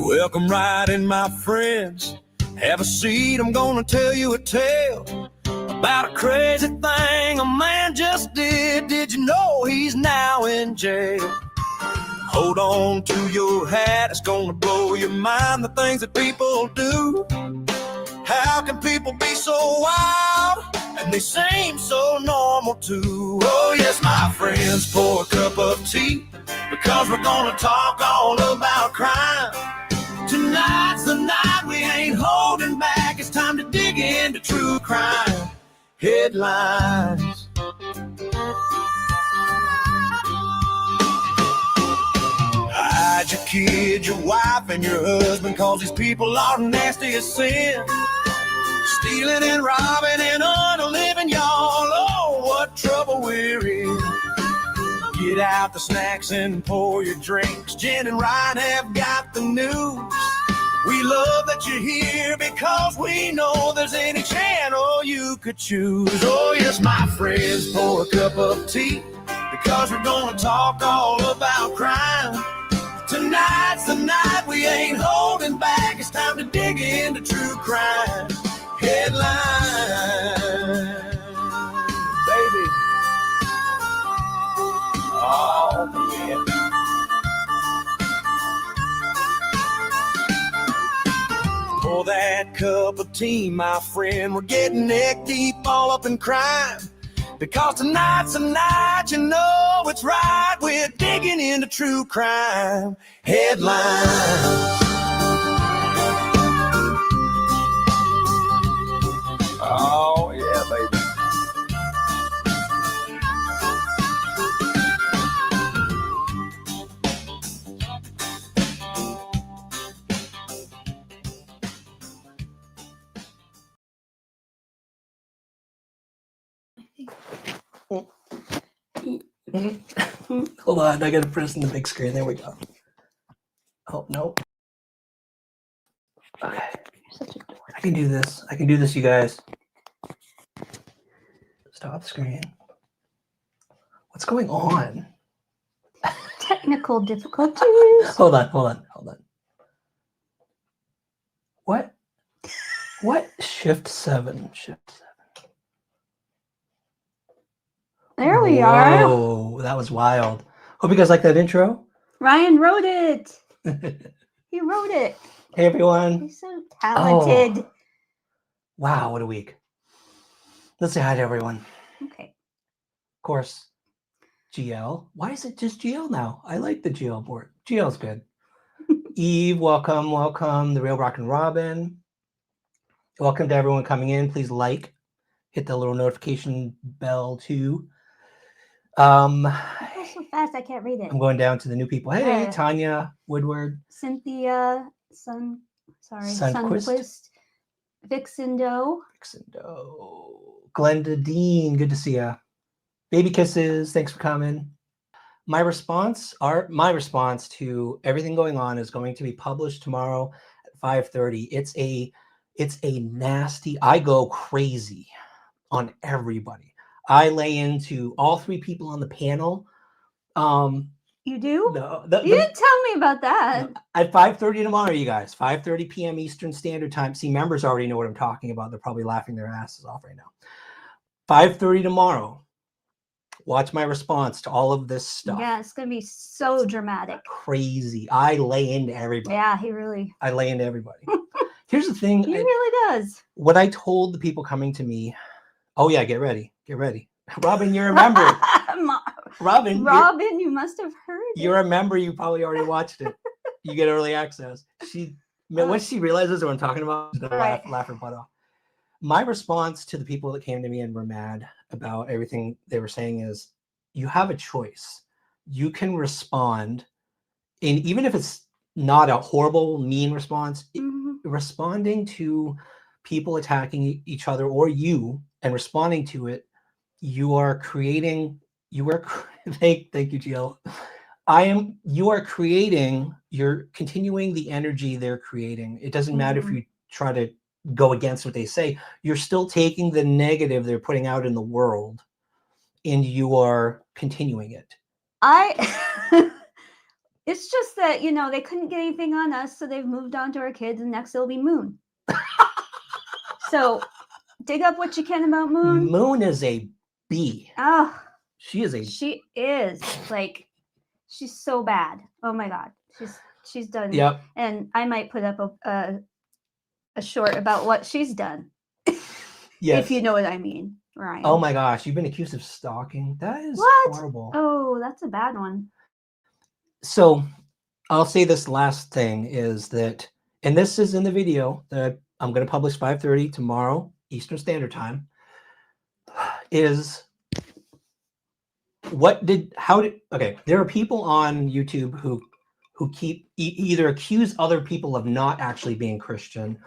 Welcome right in, my friends. Have a seat, I'm gonna tell you a tale about a crazy thing a man just did. Did you know he's now in jail? Hold on to your hat, it's gonna blow your mind, the things that people do. How can people be so wild and they seem so normal too? Oh yes, my friends, pour a cup of tea, because we're gonna talk all about crime. Tonight's the night, we ain't holding back. It's time to dig into true crime headlines. Hide your kid, your wife, and your husband, cause these people are nasty as sin. Stealing and robbing and unliving, y'all. Oh, what trouble we're in. Get out the snacks and pour your drinks. Jen and Ryan have got the news. We love that you're here because we know there's any channel you could choose. Oh yes, my friends, pour a cup of tea, because we're gonna talk all about crime. Tonight's the night, we ain't holding back. It's time to dig into true crime headlines. Baby. Oh, yeah. Pour that cup of tea, my friend. We're getting neck deep all up in crime, because tonight's the night, you know it's right. We're digging into true crime headlines. Oh, yeah, baby. Hold on, I gotta press on the big screen. There we go. Oh, no. Okay. I can do this. I can do this, you guys. Stop screen. What's going on? Technical difficulties. Hold on. What? Shift 7. There we are. Oh, that was wild. Hope you guys like that intro. Ryan wrote it. He wrote it. Hey, everyone. He's so talented. Oh. Wow, what a week. Let's say hi to everyone. Okay. Of course, GL. Why is it just GL now? I like the GL board. GL's good. Eve, welcome. The Real Rockin' Robin. Welcome to everyone coming in. Please hit the little notification bell too. Go so fast I can't read it. I'm going down to the new people. Hey, Tanya Woodward. Cynthia Sunquist. Vixen Doe. Glenda Dean, good to see ya. Baby kisses, thanks for coming. My response to everything going on is going to be published tomorrow at 5:30. It's a nasty, I go crazy on everybody. I lay into all three people on the panel. You do? No, you didn't tell me about that. At 5:30 tomorrow, you guys. 5:30 p.m. Eastern Standard Time. See, members already know what I'm talking about. They're probably laughing their asses off right now. 5:30 tomorrow. Watch my response to all of this stuff. Yeah, it's going to be so dramatic. Crazy. I lay into everybody. Yeah, I lay into everybody. Here's the thing. He really does. What I told the people coming to me, oh yeah, get ready. Robin, you're a member. Robin, you must have heard it. You're a member. You probably already watched it. You get early access. Once she realizes what I'm talking about, she's gonna laugh her butt off. My response to the people that came to me and were mad about everything they were saying is, you have a choice. You can respond, and even if it's not a horrible, mean response, responding to people attacking each other or you and responding to it, you are creating. Thank you, GL. You're continuing the energy they're creating. It doesn't matter if you try to go against what they say, you're still taking the negative they're putting out in the world and you are continuing it. It's just that, you know, they couldn't get anything on us, so they've moved on to our kids, and next it'll be Moon. So dig up what you can about Moon. Moon is a bee. Oh, she is like, she's so bad. Oh my God. She's done. Yep. And I might put up a short about what she's done. Yes. If you know what I mean, Ryan. Oh my gosh, you've been accused of stalking. That is horrible. Oh, that's a bad one. So I'll say this last thing is that, and this is in the video that I'm going to publish 5:30 tomorrow, Eastern Standard Time, is okay, there are people on YouTube who keep either accuse other people of not actually being Christian,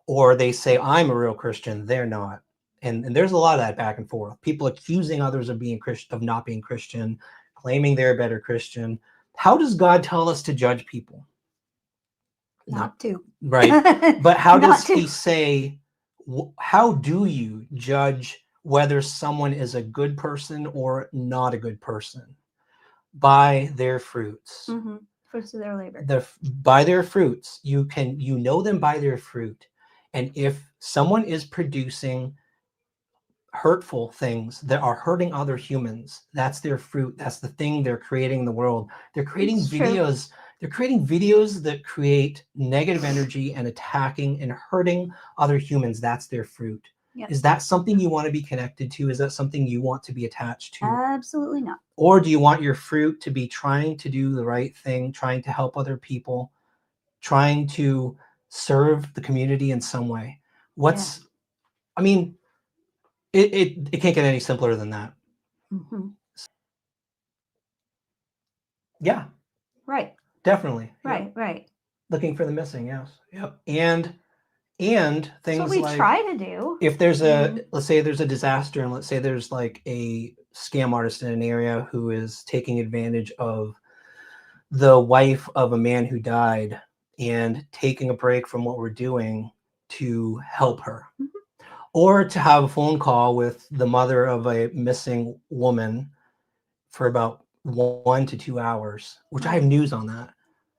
or they say, I'm a real Christian, they're not. And there's a lot of that back and forth. People accusing others of being Christian, of not being Christian, claiming they're a better Christian. How does God tell us to judge people? Not to. Right. But how does he say, how do you judge whether someone is a good person or not a good person? By their fruits. Mm-hmm. Fruits of their labor. By their fruits. You know them by their fruit. And if someone is producing hurtful things that are hurting other humans, that's their fruit. That's the thing they're creating in the world. They're creating videos. True. They're creating videos that create negative energy and attacking and hurting other humans. That's their fruit. Yep. Is that something you want to be connected to? Is that something you want to be attached to? Absolutely not. Or do you want your fruit to be trying to do the right thing, trying to help other people, trying to serve the community in some way? I mean, it can't get any simpler than that. Mm-hmm. Yeah. Right. Definitely. Right. Yep. Right. Looking for the missing. Yes. Yep. And things that's what we try to do. If there's let's say there's a disaster, and let's say there's like a scam artist in an area who is taking advantage of the wife of a man who died and taking a break from what we're doing to help her. Mm-hmm. Or to have a phone call with the mother of a missing woman for about 1 to 2 hours, which I have news on that.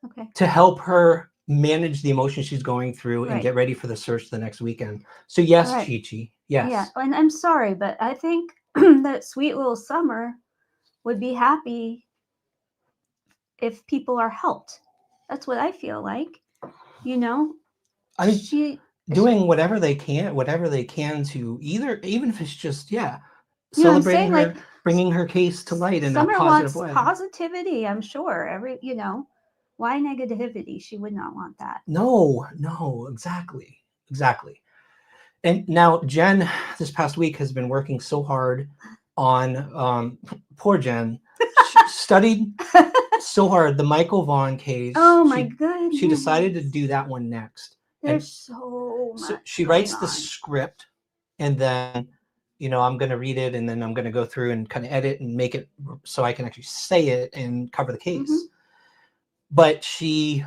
Okay. To help her manage the emotions she's going through and get ready for the search the next weekend. So yes, Chi-Chi. Yes. Yeah, and I'm sorry, but I think that sweet little Summer would be happy if people are helped. That's what I feel like. You know? I mean, doing whatever they can to even if it's just celebrating her, bringing her case to light in a positive way. Positivity, I'm sure. Why negativity? She would not want that. No, exactly. And now Jen this past week has been working so hard on poor Jen. Studied so hard the Michael Vahugan case. Oh my goodness. She decided to do that one next. There's so much. So she writes the script, and then, I'm going to read it, and then I'm going to go through and kind of edit and make it so I can actually say it and cover the case. Mm-hmm. But she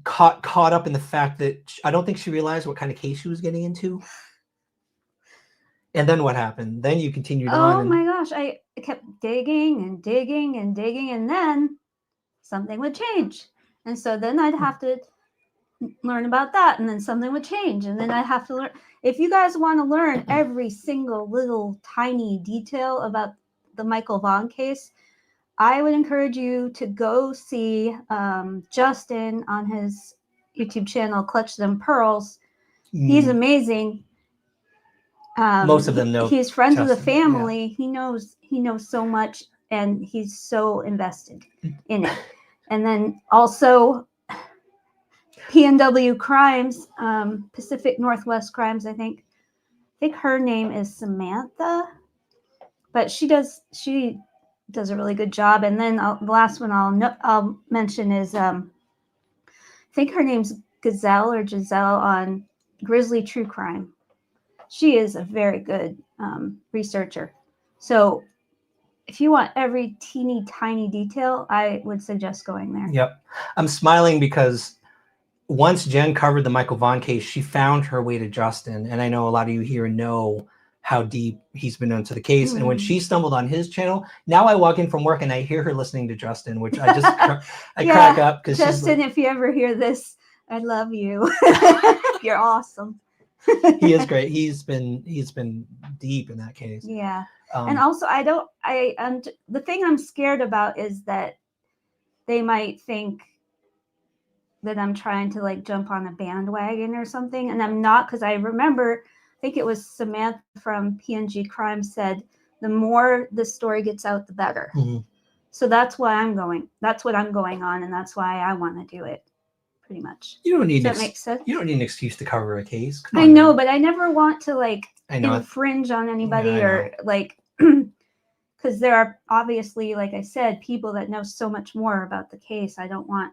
caught up in the fact that I don't think she realized what kind of case she was getting into. And then what happened? Then you continued on. Oh my gosh. I kept digging and digging and digging, and then something would change. And so then I'd have to learn about that, and then something would change, and then I have to learn. If you guys want to learn every single little tiny detail about the Michael Vaughan case, I would encourage you to go see Justin on his YouTube channel, Clutch Them Pearls. He's amazing. Most of them know. He's friends with the family. Yeah. He knows so much, and he's so invested in it. And then also PNW Crimes, Pacific Northwest Crimes, I think her name is Samantha, but she does a really good job. And then the last one I'll mention is I think her name's Giselle on Grizzly True Crime. She is a very good researcher. So if you want every teeny tiny detail, I would suggest going there. Yep. I'm smiling because once Jen covered the Michael Vaughan case, she found her way to Justin. And I know a lot of you here know how deep he's been into the case. And when she stumbled on his channel, now I walk in from work and I hear her listening to Justin, which I just I crack up because Justin, if you ever hear this, I love you. You're awesome. He is great. He's been deep in that case. Yeah. And also the thing I'm scared about is that they might think that I'm trying to like jump on a bandwagon or something. And I'm not, because I remember, I think it was Samantha from PNG Crime said, the more the story gets out, the better. So that's why that's what I'm going on. And that's why I want to do it pretty much. You don't need Does that make sense? You don't need an excuse to cover a case. I know, man. But I never want to like infringe on anybody or like, because there are obviously, like I said, people that know so much more about the case. I don't want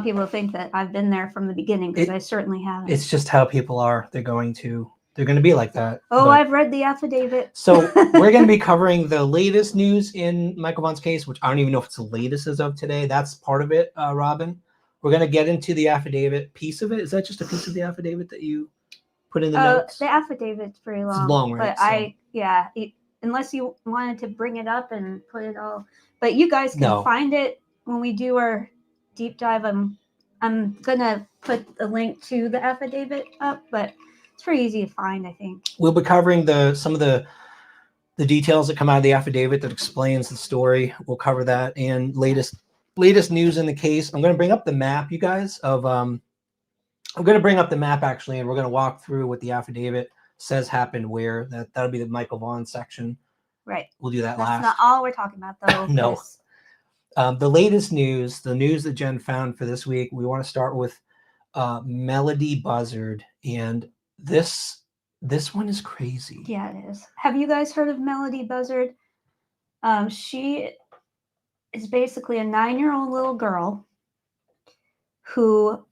people to think that I've been there from the beginning, because I certainly haven't. It's just how people are. They're going to be like that. Oh, but I've read the affidavit. So we're going to be covering the latest news in Michael Vaughan's case, which I don't even know if it's the latest as of today. That's part of it, Robin. We're going to get into the affidavit piece of it. Is that just a piece of the affidavit that you put in the notes? The affidavit's pretty long. It's long, right? But unless you wanted to bring it up and put it all, but you guys can find it when we do our deep dive. I'm gonna put a link to the affidavit up, but it's pretty easy to find, I think. We'll be covering some of the details that come out of the affidavit that explains the story. We'll cover that and latest news in the case. I'm going to bring up the map, you guys, of I'm going to bring up the map actually, and we're going to walk through what the affidavit says happened where. That'll be the Michael Vaughan section. Right. We'll do that last. That's not all we're talking about, though. No. The latest news, the news that Jen found for this week, we want to start with Melodee Buzzard, and this one is crazy. Yeah, it is. Have you guys heard of Melodee Buzzard? She is basically a 9-year-old little girl who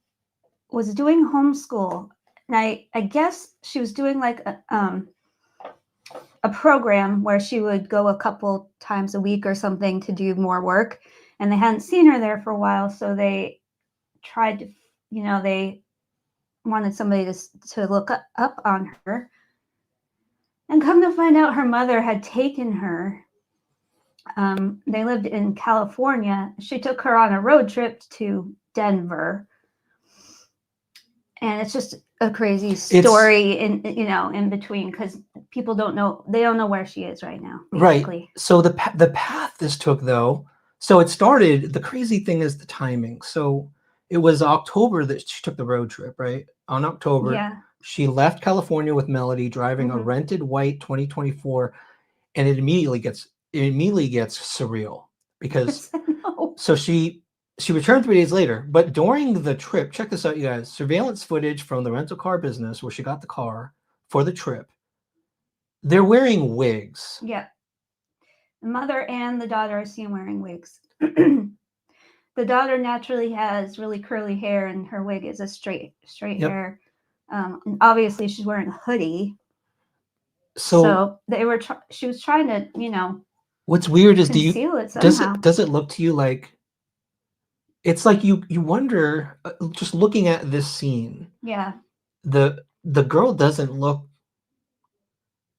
was doing homeschool, and I guess she was doing like a program where she would go a couple times a week or something to do more work, and they hadn't seen her there for a while, so they tried to, they wanted somebody to look up on her, and come to find out her mother had taken her. They lived in California. She took her on a road trip to Denver, and it's just a crazy story in between, because people don't know where she is right now, basically. Right. So the path this took, though, so it started, the crazy thing is the timing. So it was October that she took the road trip, right? On October, she left California with Melodee, driving a rented white 2024, and it immediately gets surreal, because so she returned 3 days later, but during the trip, check this out, you guys, surveillance footage from the rental car business where she got the car for the trip, they're wearing wigs. Yeah. The mother and the daughter are seen wearing wigs. The daughter naturally has really curly hair, and her wig is a straight hair. And obviously she's wearing a hoodie. So they were, she was trying to, what's weird is, does it look to you like, it's like you wonder, just looking at this scene. Yeah. The girl doesn't look,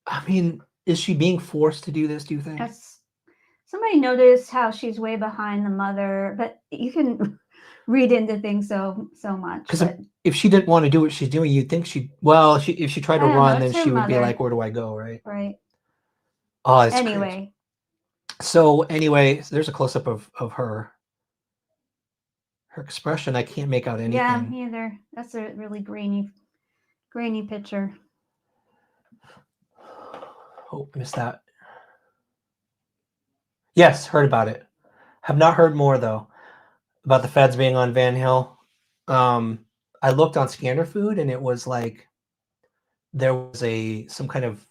I mean, is she being forced to do this, do you think? Somebody noticed how she's way behind the mother, but you can read into things so much. Because if she didn't want to do what she's doing, you'd think if she tried to run, then she would be like, where do I go, right? Right. Oh, it's anyway. Crazy. So there's a close-up of her expression. I can't make out anything. Yeah, me either. That's a really grainy picture. Oh, I missed that. Yes, heard about it. Have not heard more, though, about the feds being on Van Hill. I looked on Scanner Food, and it was like there was some kind of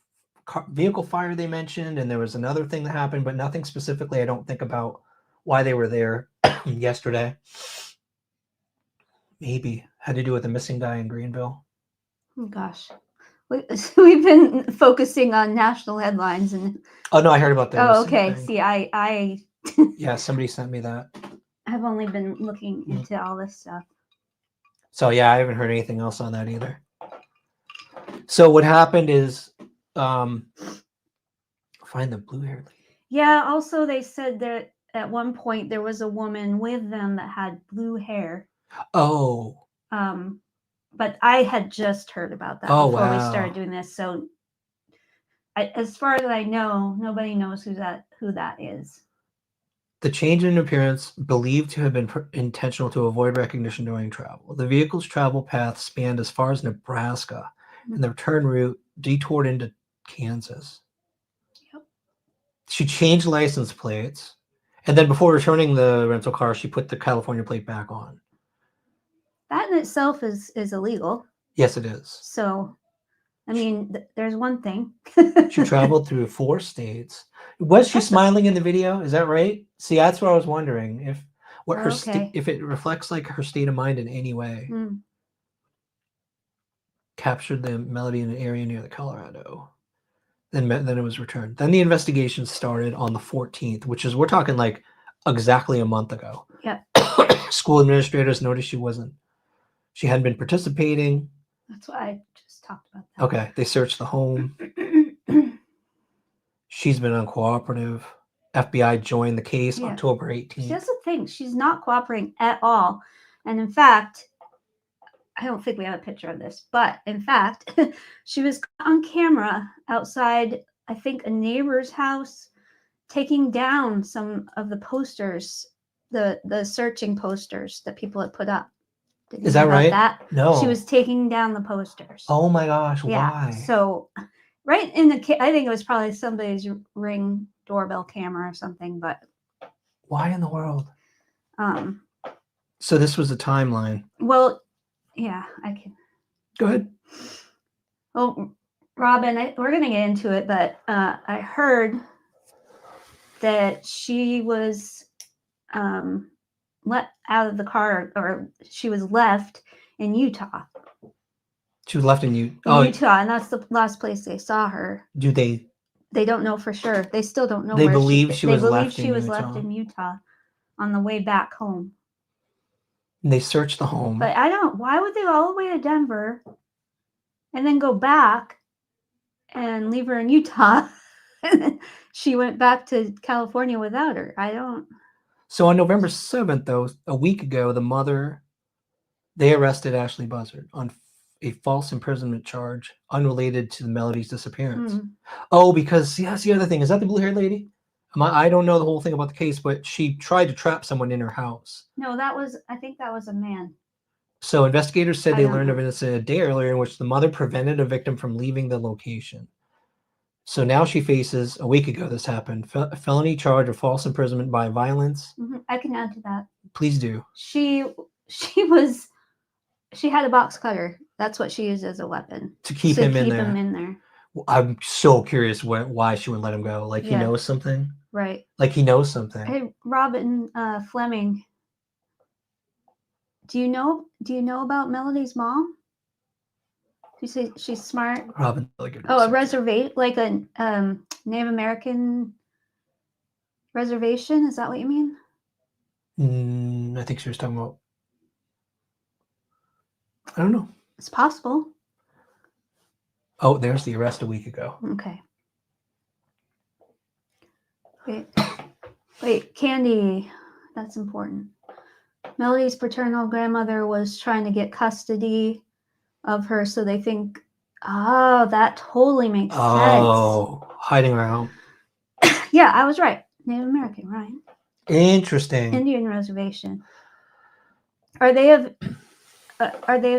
vehicle fire they mentioned, and there was another thing that happened, but nothing specifically, I don't think, about why they were there yesterday. Maybe had to do with the missing guy in Greenville. Oh gosh, we've been focusing on national headlines, and oh no, I heard about that. Oh, okay. See, I yeah, somebody sent me that. I've only been looking into all this stuff. So yeah, I haven't heard anything else on that either. So what happened is, find the blue-haired lady. Yeah. Also, they said that at one point there was a woman with them that had blue hair. Oh. But I had just heard about that before we started doing this. So, as far as I know, nobody knows who that is. The change in appearance believed to have been intentional to avoid recognition during travel. The vehicle's travel path spanned as far as Nebraska, and the return route detoured into Kansas. Yep. She changed license plates, and then before returning the rental car, she put the California plate back on. That in itself is illegal. Yes, it is. So, I mean, there's one thing. She traveled through 4 states. Was she smiling in the video? Is that right? See, that's what I was wondering. If if it reflects like her state of mind in any way. Captured the Melodee in an area near the Colorado. Then it was returned. Then the investigation started on the 14th, which is, we're talking like exactly a month ago. Yep. School administrators noticed she hadn't been participating. That's what I just talked about. That. Okay, they searched the home. She's been uncooperative. FBI joined the case October 18th. That's the thing. She's not cooperating at all. And in fact, I don't think we have a picture of this, but in fact, she was on camera outside, I think, a neighbor's house, taking down some of the posters, the searching posters that people had put up. Is that right? No. She was taking down the posters. Oh my gosh, why? So right in I think it was probably somebody's Ring doorbell camera or something, but why in the world? So this was a timeline. Well, yeah, I can. Go ahead. Well, Robin, we're going to get into it, but I heard that she was let out of the car, or she was left in Utah. She was left in Utah, and that's the last place they saw her. Do they? They don't know for sure. They still don't know. They believe she was left in Utah on the way back home. And they searched the home. But why would they go all the way to Denver and then go back and leave her in Utah? And then she went back to California without her. So on November 7th, though, a week ago, they arrested Ashley Buzzard on a false imprisonment charge unrelated to the Melodee's disappearance. Oh, because that's the other thing. Is that the blue-haired lady? I don't know the whole thing about the case, but she tried to trap someone in her house. No, I think that was a man. So investigators said they learned of an incident a day earlier in which the mother prevented a victim from leaving the location. So now she faces, a week ago this happened, a felony charge of false imprisonment by violence. I can add to that. Please do. She had a box cutter. That's what she used as a weapon. To keep him in there. I'm so curious why she would let him go. Like he knows something? Right. Like he knows something. Hey, Robin Fleming, do you know about Melodee's mom? You say she's smart? Robin. A reservation, like a Native American reservation? Is that what you mean? I think she was talking about, I don't know. It's possible. Oh, there's the arrest a week ago. Okay. Wait, Candy. That's important. Melodee's paternal grandmother was trying to get custody of her, so they think, that totally makes sense. Oh, hiding around. Yeah, I was right. Native American, right? Interesting. Indian reservation. Are they of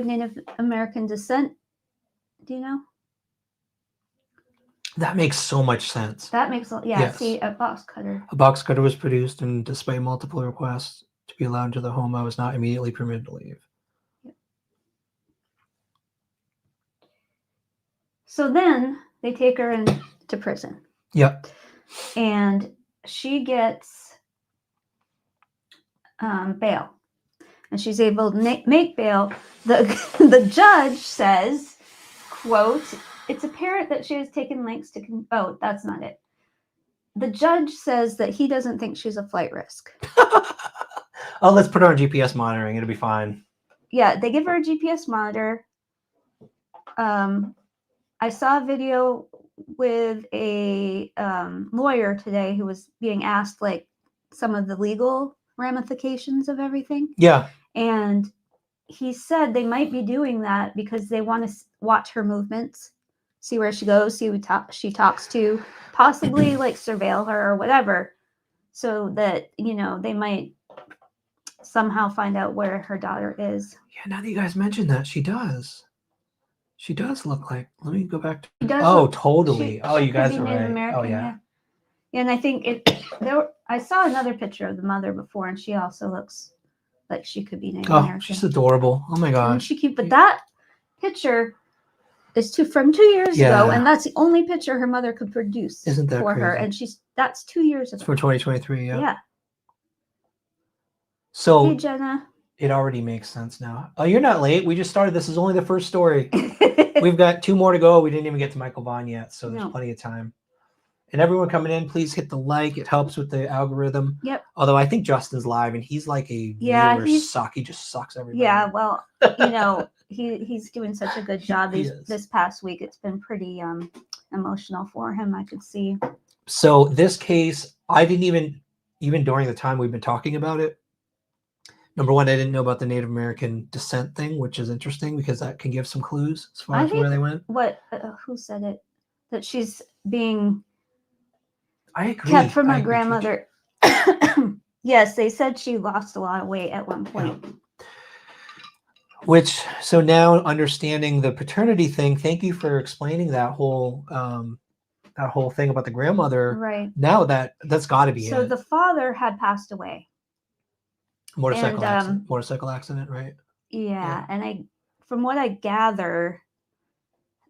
Native American descent? Do you know? That makes so much sense. That makes yes. See, a box cutter. A box cutter was produced, and despite multiple requests to be allowed into the home, I was not immediately permitted to leave. Yep. So then they take her into prison. Yep. And she gets bail. And she's able to make bail. The judge says, quote, "It's apparent that she has taken lengths to..." Oh, that's not it. The judge says that he doesn't think she's a flight risk. Oh, let's put her on GPS monitoring. It'll be fine. Yeah, they give her a GPS monitor. I saw a video with a lawyer today who was being asked like some of the legal ramifications of everything. Yeah. And he said they might be doing that because they want to watch her movements, see where she goes, see who she talks to, possibly like surveil her or whatever, so that, you know, they might somehow find out where her daughter is. Yeah, now that you guys mentioned that, she does. She does look like. Let me go back to. She does Oh, look- totally. she You could guys be are Native right. American, Oh yeah. Yeah, and I think I saw another picture of the mother before, and she also looks like she could be Native American. She's adorable. Oh my And gosh. she cute, but that picture is from 2 years ago, and that's the only picture her mother could produce. Isn't that for her? crazy? And that's 2 years It's ago. for 2023. Yeah. Yeah. So Hey, Jenna. it already makes sense now. Oh, you're not late. We just started. This is only the first story. We've got 2 more to go. We didn't even get to Michael Vahugan yet, so there's plenty of time. And everyone coming in, please hit the like. It helps with the algorithm. Yep. Although I think Justin's live, and he's like a viewer suck. He just sucks everybody. Yeah, well, you know, he's doing such a good job this past week. It's been pretty emotional for him, I could see. So this case, I didn't even during the time we've been talking about it. Number one, I didn't know about the Native American descent thing, which is interesting because that can give some clues as far as where they went. What? Who said it? That she's being kept from her grandmother. Yes, they said she lost a lot of weight at one point. So now understanding the paternity thing, thank you for explaining that whole thing about the grandmother. Right. Now that's got to be it. So the father had passed away. Motorcycle accident, right? Yeah, and from what I gather,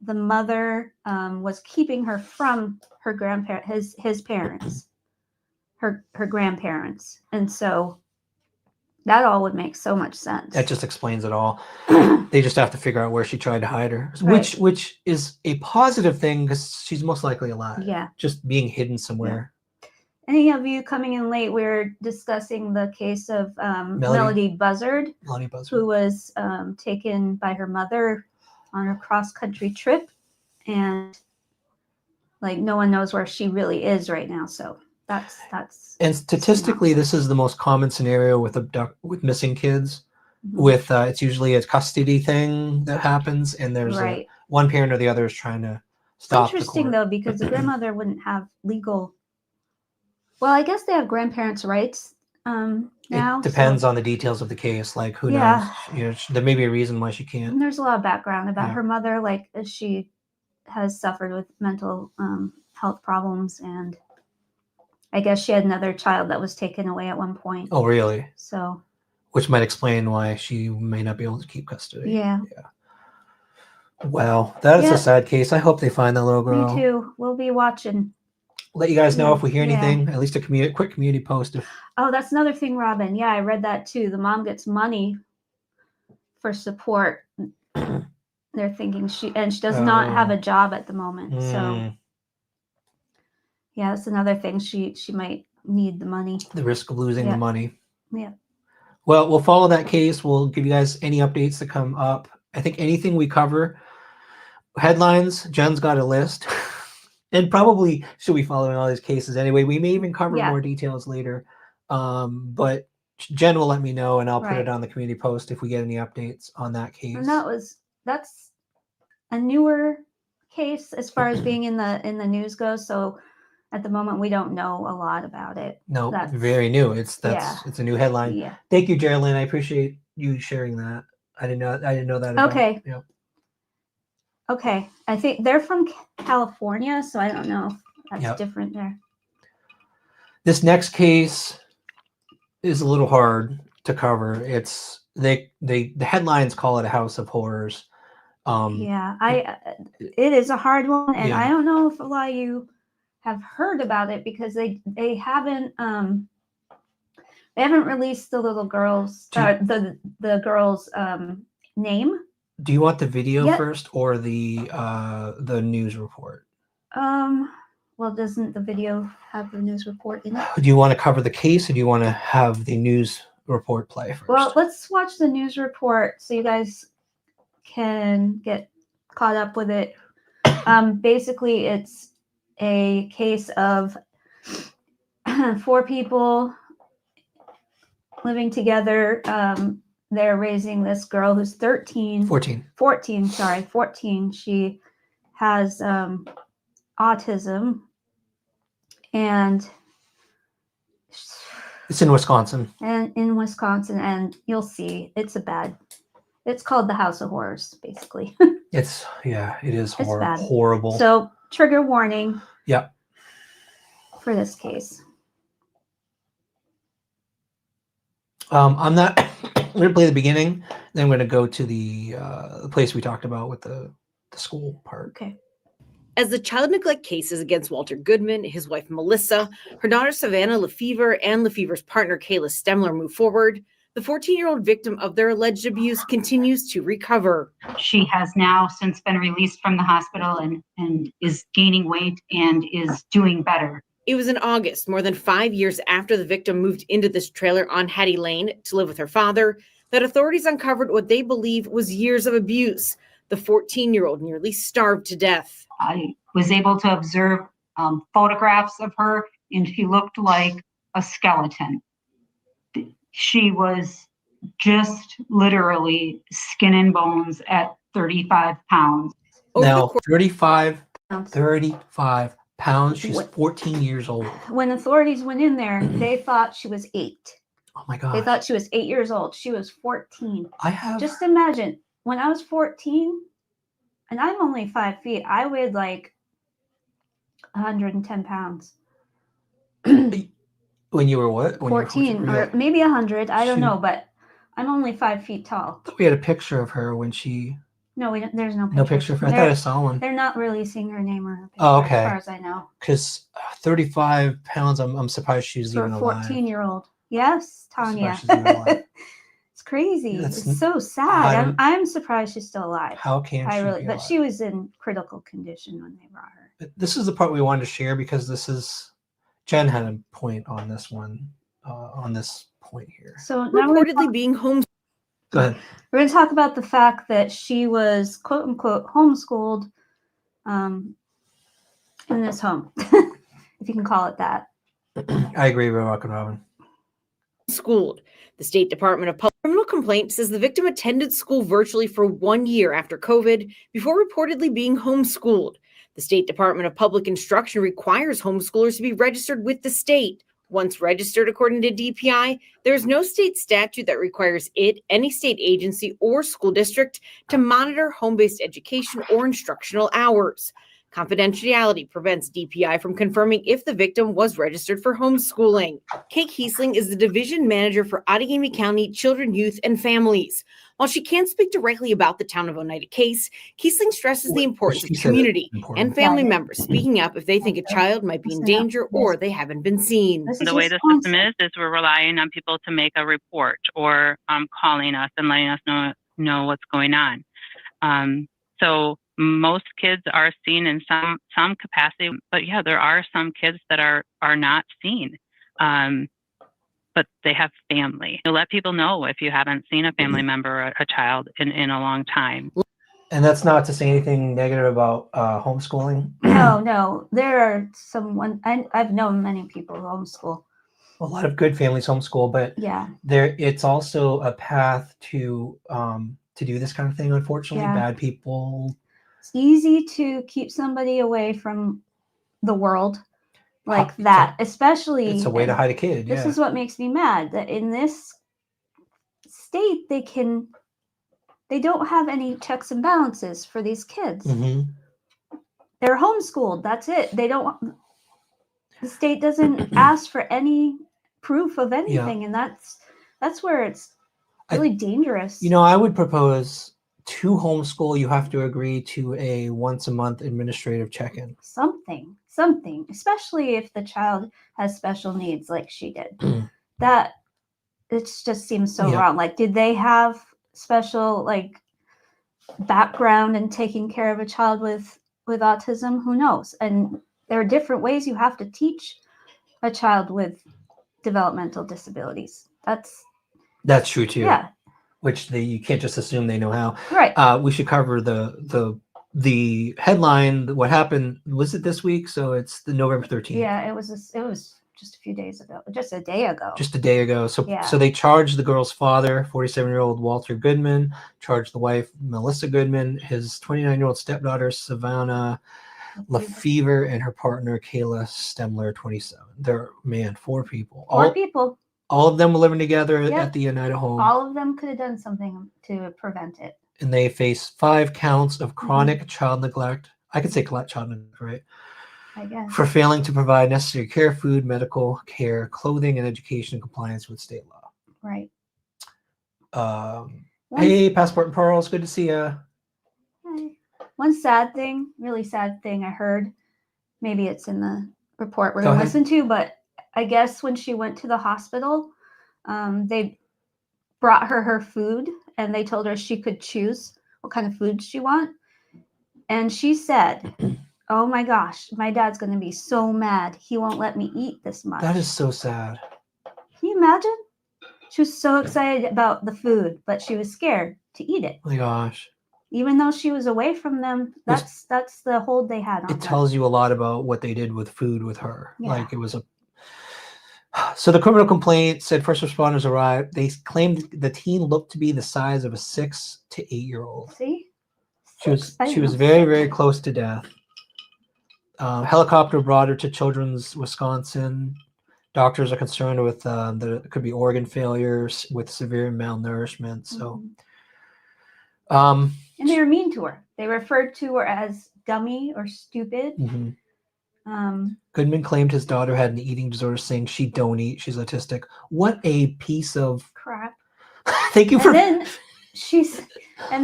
the mother was keeping her from her his parents, her grandparents, and so that all would make so much sense. That just explains it all. They just have to figure out where she tried to hide her, right. which is a positive thing because she's most likely alive. Yeah, just being hidden somewhere. Yeah. Any of you coming in late, we're discussing the case of Melodee Buzzard, who was taken by her mother on a cross-country trip, and like no one knows where she really is right now. So that's. And statistically, this is the most common scenario with missing kids. Mm-hmm. With it's usually a custody thing that happens, and there's one parent or the other is trying to stop. Interesting though, because the grandmother wouldn't have legal. Well, I guess they have grandparents' rights now. It depends on the details of the case. Like, who knows? You know, there may be a reason why she can't. And there's a lot of background about her mother. Like, she has suffered with mental health problems, and I guess she had another child that was taken away at one point. Oh, really? So. Which might explain why she may not be able to keep custody. Yeah. Wow, that is a sad case. I hope they find that little girl. Me too. We'll be watching. Let you guys know if we hear anything. At least a quick community post. Oh, that's another thing, Robin. Yeah, I read that too. The mom gets money for support. They're thinking she does not have a job at the moment. So yeah, that's another thing. She might need the money. The risk of losing the money. Yeah. Well, we'll follow that case. We'll give you guys any updates that come up. I think anything we cover, headlines, Jen's got a list. And probably she'll be following all these cases anyway. We may even cover more details later. But Jen will let me know, and I'll put it on the community post if we get any updates on that case. And that's a newer case as far as being in the news goes. So at the moment, we don't know a lot about it. No, very new. It's a new headline. Yeah. Thank you, Geraldine. I appreciate you sharing that. I didn't know that. Okay. Okay. I think they're from California, so I don't know if that's different there. This next case is a little hard to cover. It's the headlines call it a house of horrors. It is a hard one, and I don't know if a lot of you have heard about it because they haven't released the little girl's the girl's name. Do you want the video first or the news report? Well, doesn't the video have the news report in it? Do you want to cover the case or do you want to have the news report play first. Well, let's watch the news report so you guys can get caught up with it. Basically, it's a case of 4 people living together. They're raising this girl who's 14. She has autism, and it's in Wisconsin. And you'll see it's called the House of Horrors, basically. It is bad. horrible. So trigger warning. Yep. For this case. I'm not I'm gonna play the beginning, then I'm gonna go to the place we talked about with the school part. Okay. As the child neglect cases against Walter Goodman, his wife Melissa, her daughter Savannah Lefevre, and Lefevre's partner Kayla Stemler move forward, the 14-year-old victim of their alleged abuse continues to recover. She has now since been released from the hospital and is gaining weight and is doing better. It was in August, more than 5 years after the victim moved into this trailer on Hattie Lane to live with her father, that authorities uncovered what they believe was years of abuse. The 14-year-old nearly starved to death. I was able to observe photographs of her, and she looked like a skeleton. She was just literally skin and bones at 35 pounds. Now, 35 pounds. She's 14 years old. When authorities went in there, they thought she was 8. Oh my God. They thought she was 8 years old. She was 14. Just imagine, when I was 14, and I'm only 5 feet, I weighed like 110 pounds. When you were what? 14 or maybe 100. I don't know, but I'm only 5 feet tall. We had a picture of her when she. No, we don't, there's no picture. No picture of her. I thought I saw one. They're not releasing her name or her picture, oh, okay. As far as I know. Because 35 pounds, I'm surprised she's For even a alive. 14-year-old. Yes, Tanya. It's crazy. It's so sad. I'm surprised she's still alive. How can she be alive? But she was in critical condition when they brought her. But this is the part we wanted to share because Jen had a point on this one, on this point here. So now reportedly being home. Go ahead. We're going to talk about the fact that she was quote unquote homeschooled in this home, if you can call it that. I agree with Robin. Schooled. The State Department of Public Criminal Complaints says the victim attended school virtually for 1 year after COVID before reportedly being homeschooled. The State Department of Public Instruction requires homeschoolers to be registered with the state. Once registered according to DPI, there is no state statute that requires any state agency or school district to monitor home-based education or instructional hours. Confidentiality prevents DPI from confirming if the victim was registered for homeschooling. Kate Kiesling is the division manager for Outagamie County Children, Youth, and Families. While she can't speak directly about the town of Oneida case, Kiesling stresses the importance of community and family members speaking up if they think a child might be in danger or they haven't been seen. The way the system is we're relying on people to make a report or calling us and letting us know what's going on. So most kids are seen in some capacity, but yeah, there are some kids that are not seen. But they have family. You let people know if you haven't seen a family member or a child in a long time. And that's not to say anything negative about homeschooling. No. There are I've known many people who homeschool. A lot of good families homeschool, but yeah, it's also a path to do this kind of thing. Unfortunately, bad people. It's easy to keep somebody away from the world. Like that, especially it's a way to hide a kid. This is what makes me mad, that in this state they don't have any checks and balances for these kids. Mm-hmm. They're homeschooled. That's it. The state doesn't ask for any proof of anything, and that's where it's really dangerous. I would propose to homeschool. You have to agree to a once a month administrative check-in. Something, especially if the child has special needs like she did. That it just seems so wrong. Like, did they have special background in taking care of a child with autism? Who knows? And there are different ways you have to teach a child with developmental disabilities. That's true too. Yeah, Which you can't just assume they know how. right. We should cover the headline. What happened? Was it this week? So it's the November 13th. Yeah, it was just a few days ago, just a day ago. Just a day ago. So Yeah. so they charged the girl's father, 47-year-old Walter Goodman, charged the wife, Melissa Goodman, his 29-year-old stepdaughter, Savannah Lefevre, and her partner, Kayla Stemler, 27. They're, man, 4 people. Four people. All of them were living together Yep. at the Oneida home. All of them could have done something to prevent it. And they face 5 counts of chronic child neglect. I could say child neglect, right? I guess. For failing to provide necessary care, food, medical care, clothing, and education in compliance with state law. Right. Hey, Passport and Pearls, good to see you. One sad thing, really sad thing I heard, maybe it's in the report we're Go going to ahead. listen to, but I guess when she went to the hospital, they brought her food and they told her she could choose what kind of food she want. And she said, oh my gosh, my dad's going to be so mad. He won't let me eat this much. That is so sad. Can you imagine? She was so excited about the food, but she was scared to eat it. Oh my gosh. Even though she was away from them, that's the hold they had on her. It tells you a lot about what they did with food with her. Yeah. Like it was a. So the criminal complaint said first responders arrived. They claimed the teen looked to be the size of a 6 to 8-year-old. See? She was very, very close to death. Helicopter brought her to Children's Wisconsin. Doctors are concerned with that it could be organ failures with severe malnourishment. So, and they were mean to her. They referred to her as dummy or stupid. Goodman claimed his daughter had an eating disorder, saying she don't eat. She's autistic. What a piece of crap. Thank you for. And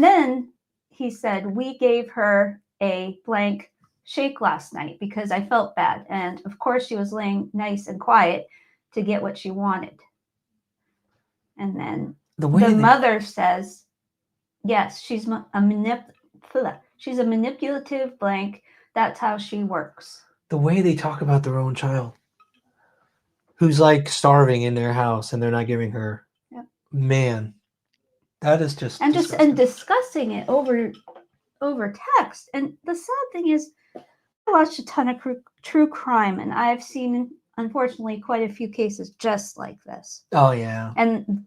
then he said, we gave her a blank shake last night because I felt bad. And of course she was laying nice and quiet to get what she wanted. And then the mother says, yes, she's a manipulative blank. That's how she works. The way they talk about their own child who's like starving in their house and they're not giving her. Yep. Man, that is just and disgusting. Discussing it over text. And the sad thing is, I watched a ton of true crime, and I've seen, unfortunately, quite a few cases just like this. Oh yeah. And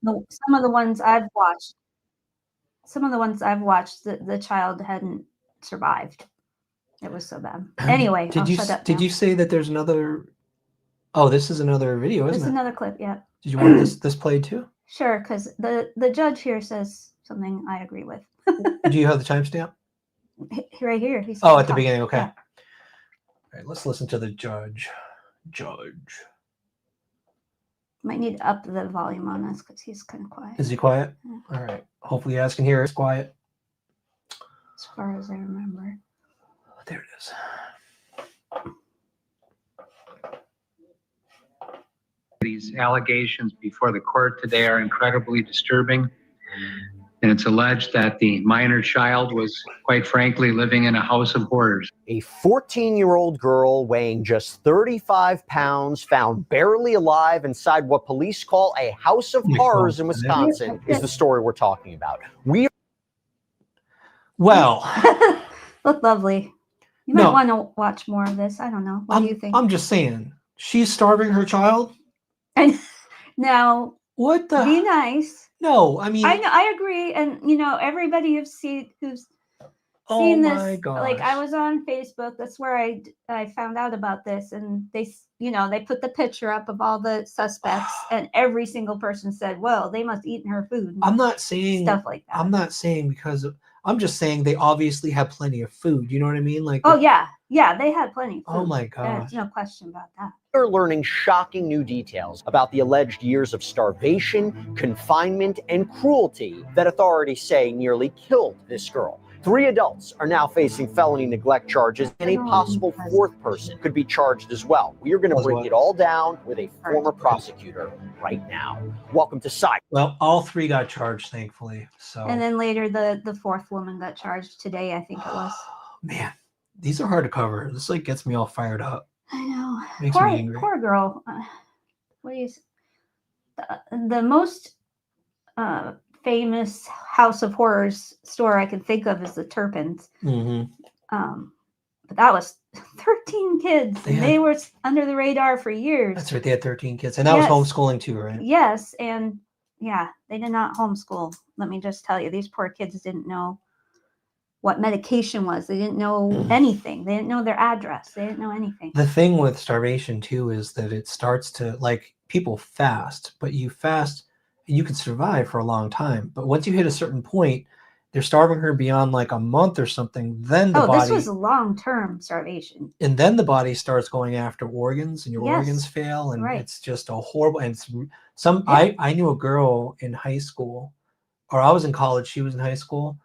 some of the ones I've watched, the child hadn't survived. It was so bad. Anyway, did you say that there's another? Oh, this is another video, isn't it? This is another clip. Yeah. Did you want this played too? Sure, because the judge here says something I agree with. Do you have the timestamp? Right here. At the beginning. Okay. Yeah. All right, let's listen to the judge. Might need to up the volume on this because he's kind of quiet. Is he quiet? Yeah. All right. Hopefully you guys can hear. It's quiet. As far as I remember. There it is. These allegations before the court today are incredibly disturbing. And it's alleged that the minor child was, quite frankly, living in a house of horrors. A 14-year-old girl weighing just 35 pounds, found barely alive inside what police call a house of horrors in Wisconsin, is the story we're talking about. Well, look lovely. You might want to watch more of this. I don't know. What do you think? I'm just saying, she's starving her child. And now, what the? Be nice. No, I mean, I know, I agree, and everybody who's seen this. My gosh. Like I was on Facebook. That's where I found out about this, and they put the picture up of all the suspects, and every single person said, "Well, they must eat her food." I'm not saying stuff like that. I'm not saying because I'm just saying they obviously have plenty of food. You know what I mean? Like, yeah, they had plenty of food. Oh my gosh. There's no question about that. We're learning shocking new details about the alleged years of starvation, confinement, and cruelty that authorities say nearly killed this girl. 3 adults are now facing felony neglect charges, and a possible 4th person could be charged as well. We are going to break it all down with a former prosecutor right now. Welcome to Side. Well, all 3 got charged, thankfully. So. And then later, the 4th woman got charged today. I think it was. Man, these are hard to cover. This gets me all fired up. I know. Makes me angry. Poor girl. the most famous House of Horrors story I can think of is the Turpins. But that was 13 kids, and they were under the radar for years. That's right. They had 13 kids, and that was homeschooling too, right? Yes, and yeah, they did not homeschool. Let me just tell you, these poor kids didn't know what medication was. They didn't know anything. They didn't know their address. They didn't know anything. The thing with starvation too is that it starts to, like, people fast, but you fast and you can survive for a long time. But once you hit a certain point, they're starving her beyond like a month or something. Then the body. This was long-term starvation. And then the body starts going after organs, and your organs fail, and it's just a horrible. And it's I knew a girl in high school, or I was in college. She was in high school,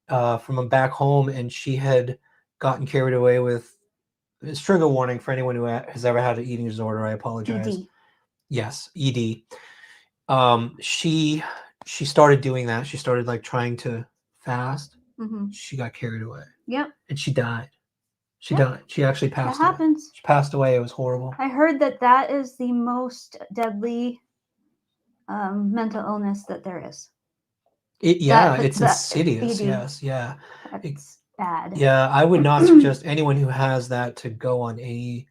from back home, and she had gotten carried away with. It's trigger warning for anyone who has ever had an eating disorder. I apologize. ED. Yes, ED. She started doing that. She started like trying to fast. She got carried away. Yep. And she died. She died. She actually passed away. That happens. She passed away. It was horrible. I heard that is the most deadly mental illness that there is. It's insidious. ED. Yes. Yeah. It's bad. Yeah. I would not suggest anyone who has that to go on any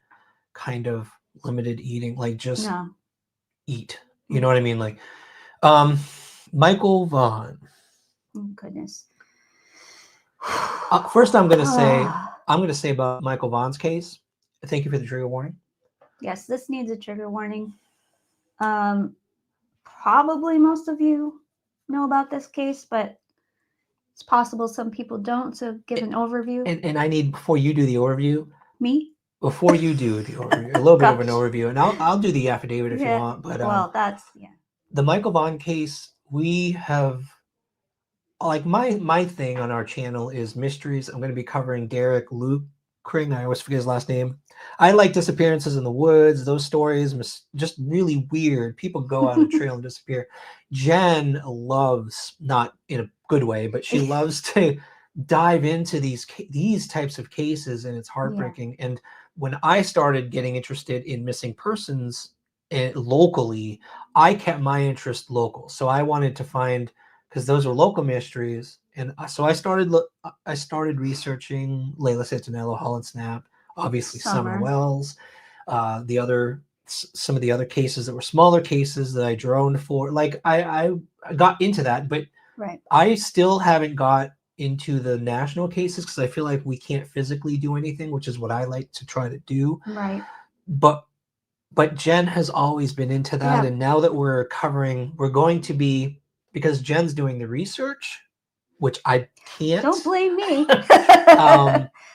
kind of limited eating, like just eat. You know what I mean? Like, Michael Vaughan. Oh, goodness. First, I'm going to say about Michael Vaughan's case. Thank you for the trigger warning. Yes, this needs a trigger warning. Probably most of you know about this case, but it's possible some people don't. So give an overview. And I need, before you do the overview. Me? Before you do the overview, a little bit of an overview, and I'll do the affidavit if you want. But that's the Michael Vaughan case. We have, like, my thing on our channel is mysteries. I'm going to be covering Derek Lucring. I always forget his last name. I like disappearances in the woods. Those stories, just really weird. People go out on a trail and disappear. Jen loves, not in a good way, but she loves to dive into these types of cases, and it's heartbreaking. And when I started getting interested in missing persons locally, I kept my interest local. So I wanted to find, because those were local mysteries, and so I started researching Layla Santinello, Holland Snap, obviously Summer Wells, some of the other cases that were smaller cases that I droned for. Like I got into that, but I still haven't got into the national cases because I feel like we can't physically do anything, which is what I like to try to do. Right. But Jen has always been into that. And now that we're going to be, because Jen's doing the research, which I can't. Don't blame me.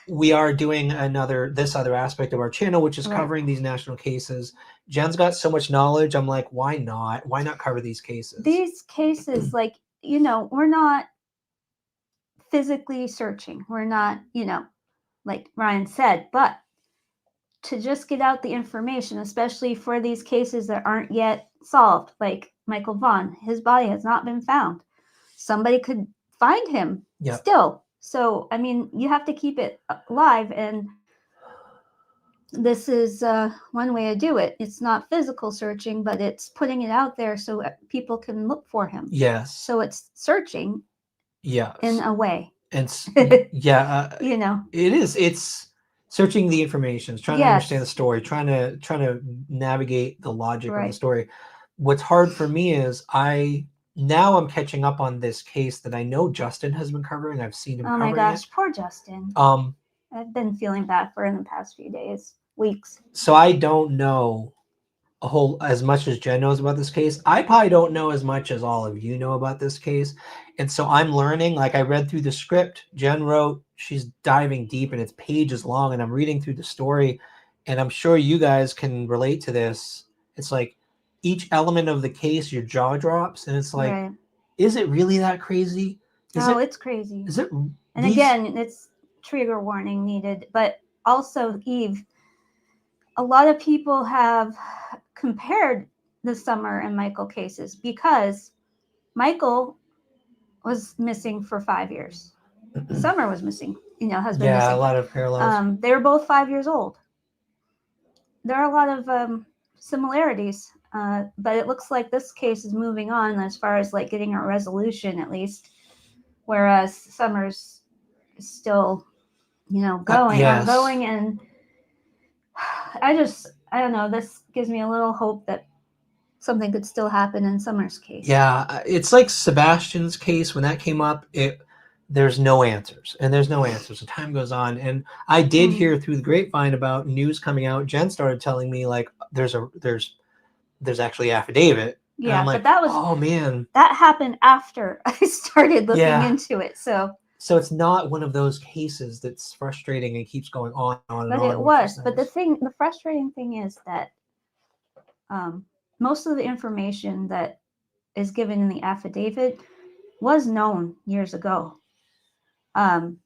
We are doing this other aspect of our channel, which is covering these national cases. Jen's got so much knowledge. I'm like, why not? Why not cover these cases? These cases, like, we're not physically searching. We're not, like Ryan said, but to just get out the information, especially for these cases that aren't yet solved, like Michael Vaughan, his body has not been found. Somebody could find him still. So, I mean, you have to keep it alive, and this is one way to do it. It's not physical searching, but it's putting it out there so people can look for him. Yes. So it's searching. Yes. In a way. And it is. It's searching the information, trying to understand the story, trying to navigate the logic of the story. What's hard for me is now I'm catching up on this case that I know Justin has been covering. I've seen him. Oh my gosh, poor Justin. I've been feeling bad for him the past few days, weeks. So I don't know as much as Jen knows about this case. I probably don't know as much as all of you know about this case. And so I'm learning. Like, I read through the script Jen wrote. She's diving deep, and it's pages long, and I'm reading through the story, and I'm sure you guys can relate to this. It's like each element of the case, your jaw drops, and it's like, is it really that crazy? It's crazy. Is it? And again, it's trigger warning needed. But also, Eve, a lot of people have compared the Summer and Michael cases because Michael was missing for 5 years. Summer was missing, has been missing. A lot of parallels. They were both 5 years old. There are a lot of similarities. But it looks like this case is moving on as far as like getting a resolution at least, whereas Summers is still, going yes. ongoing. And I don't know, this gives me a little hope that something could still happen in Summers' case. Yeah, it's like Sebastian's case. When that came up, there's no answers, and there's no answers. The time goes on, and I did hear through the grapevine about news coming out. Jen started telling me like there's actually affidavit. Yeah, I'm like, but that was, oh man, that happened after I started looking into it. So it's not one of those cases that's frustrating and keeps going on and on. But and it on, was. But the frustrating thing is that most of the information that is given in the affidavit was known years ago. And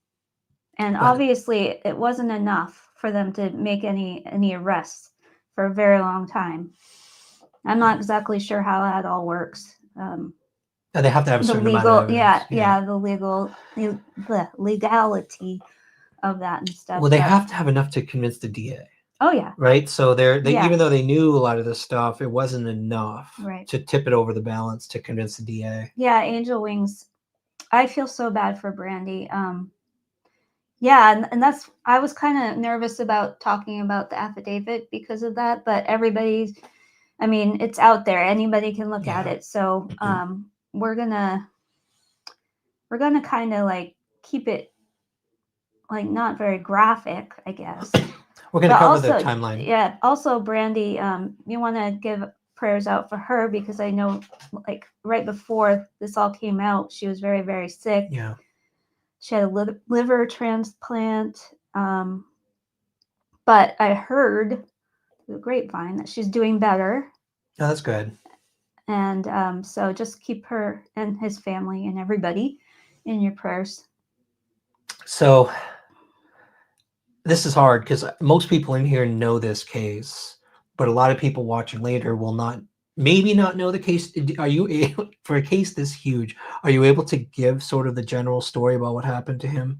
obviously it wasn't enough for them to make any arrests for a very long time. I'm not exactly sure how that all works. they have to have a certain amount of the legality of that and stuff. Well, they have to have enough to convince the DA. Oh yeah. Right. So they even though they knew a lot of this stuff, it wasn't enough to tip it over the balance to convince the DA. Yeah, Angel Wings. I feel so bad for Brandy. Yeah, and that's, I was kind of nervous about talking about the affidavit because of that, but I mean, it's out there. Anybody can look at it. So we're gonna kind of like keep it like not very graphic, I guess. We're going to cover the timeline. Yeah. Also, Brandy, you want to give prayers out for her because I know like right before this all came out, she was very, very sick. Yeah. She had a liver transplant. But I heard through the grapevine that she's doing better. Oh, that's good. And so just keep her and his family and everybody in your prayers. So this is hard because most people in here know this case, but a lot of people watching later will maybe not know the case. Are you able, for a case this huge, are you able to give sort of the general story about what happened to him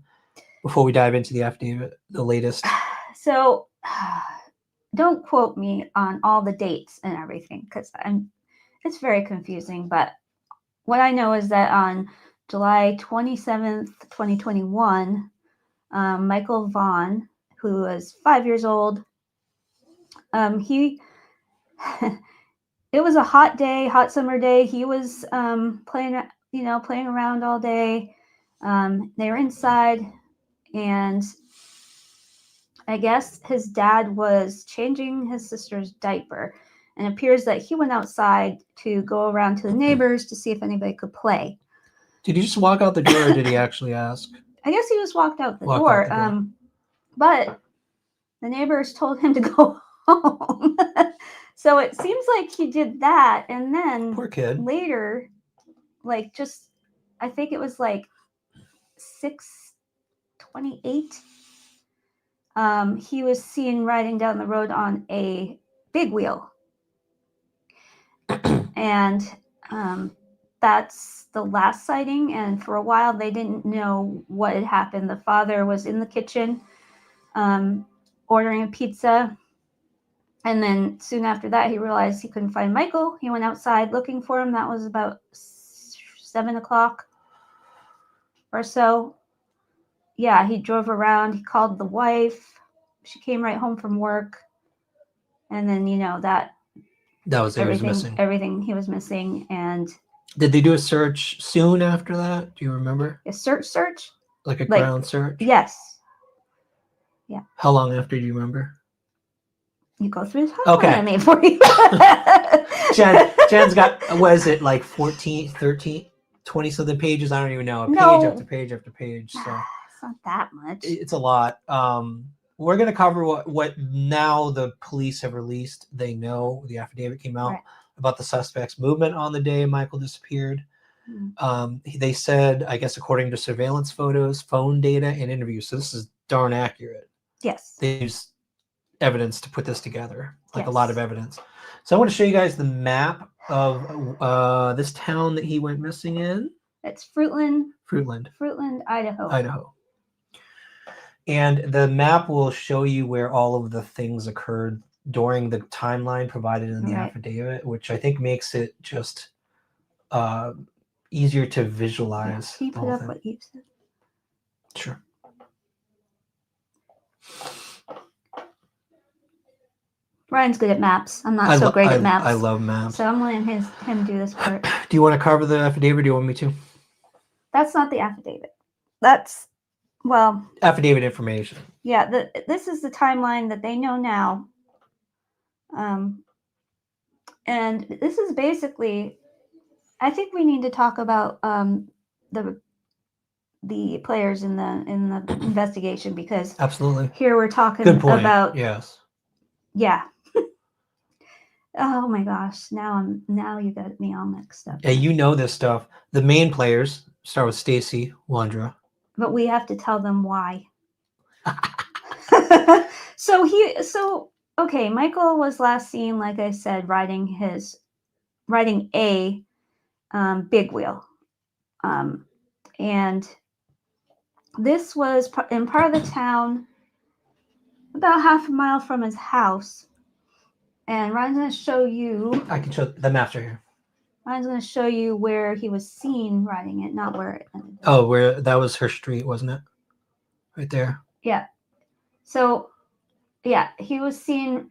before we dive into the affidavit, the latest? So don't quote me on all the dates and everything because it's very confusing. But what I know is that on July 27th, 2021, Michael Vaughan, who was 5 years old, it was a hot summer day. He was playing around all day. They were inside, and I guess his dad was changing his sister's diaper, and it appears that he went outside to go around to the neighbors to see if anybody could play. Did he just walk out the door, or did he actually ask? I guess he just walked out the door. But the neighbors told him to go home. So it seems like he did that, and then poor kid. Later, like just I think it was like 6:28. He was seen riding down the road on a big wheel. And that's the last sighting. And for a while, they didn't know what had happened. The father was in the kitchen ordering a pizza. And then soon after that, he realized he couldn't find Michael. He went outside looking for him. That was about 7 o'clock or so. Yeah, he drove around. He called the wife. She came right home from work. And then, that was it. He was missing. Everything he was missing. And did they do a search soon after that? Do you remember? A search? Like a ground search? Yes. Yeah. How long after do you remember? You go through the timeline Okay. I made for you. Jen's got, what is it, like 14, 13, 20 something pages? I don't even know. Page after page after page. So it's not that much. It's a lot. We're going to cover what now the police have released. They know the affidavit came out about the suspect's movement on the day Michael disappeared. They said, I guess, according to surveillance photos, phone data, and interviews. So this is darn accurate. Yes. They used evidence to put this together, like a lot of evidence. So I want to show you guys the map of this town that he went missing in. It's Fruitland, Idaho. And the map will show you where all of the things occurred during the timeline provided in the Right. affidavit, which I think makes it just easier to visualize. Can you the put whole up thing. what you said? Sure. Ryan's good at maps. I'm not so great at maps. I love maps. So I'm letting him do this part. Do you want to cover the affidavit or do you want me to? That's not the affidavit. That's, well, Affidavit information. yeah, this is the timeline that they know now. And this is basically, I think we need to talk about the players in the investigation, because Absolutely. here we're talking Good point. about, Yes. yeah. Oh my gosh, now you got me all mixed up. Yeah, you know this stuff. The main players start with Stacy Wandra. But we have to tell them why. Okay, Michael was last seen, like I said, riding a big wheel. And this was in part of the town, about half a mile from his house. And Ryan's going to show you. I can show the maps right here. Ryan's going to show you where he was seen riding it, not where it ended. Oh, where that was her street, wasn't it? Right there. Yeah. So, yeah, he was seen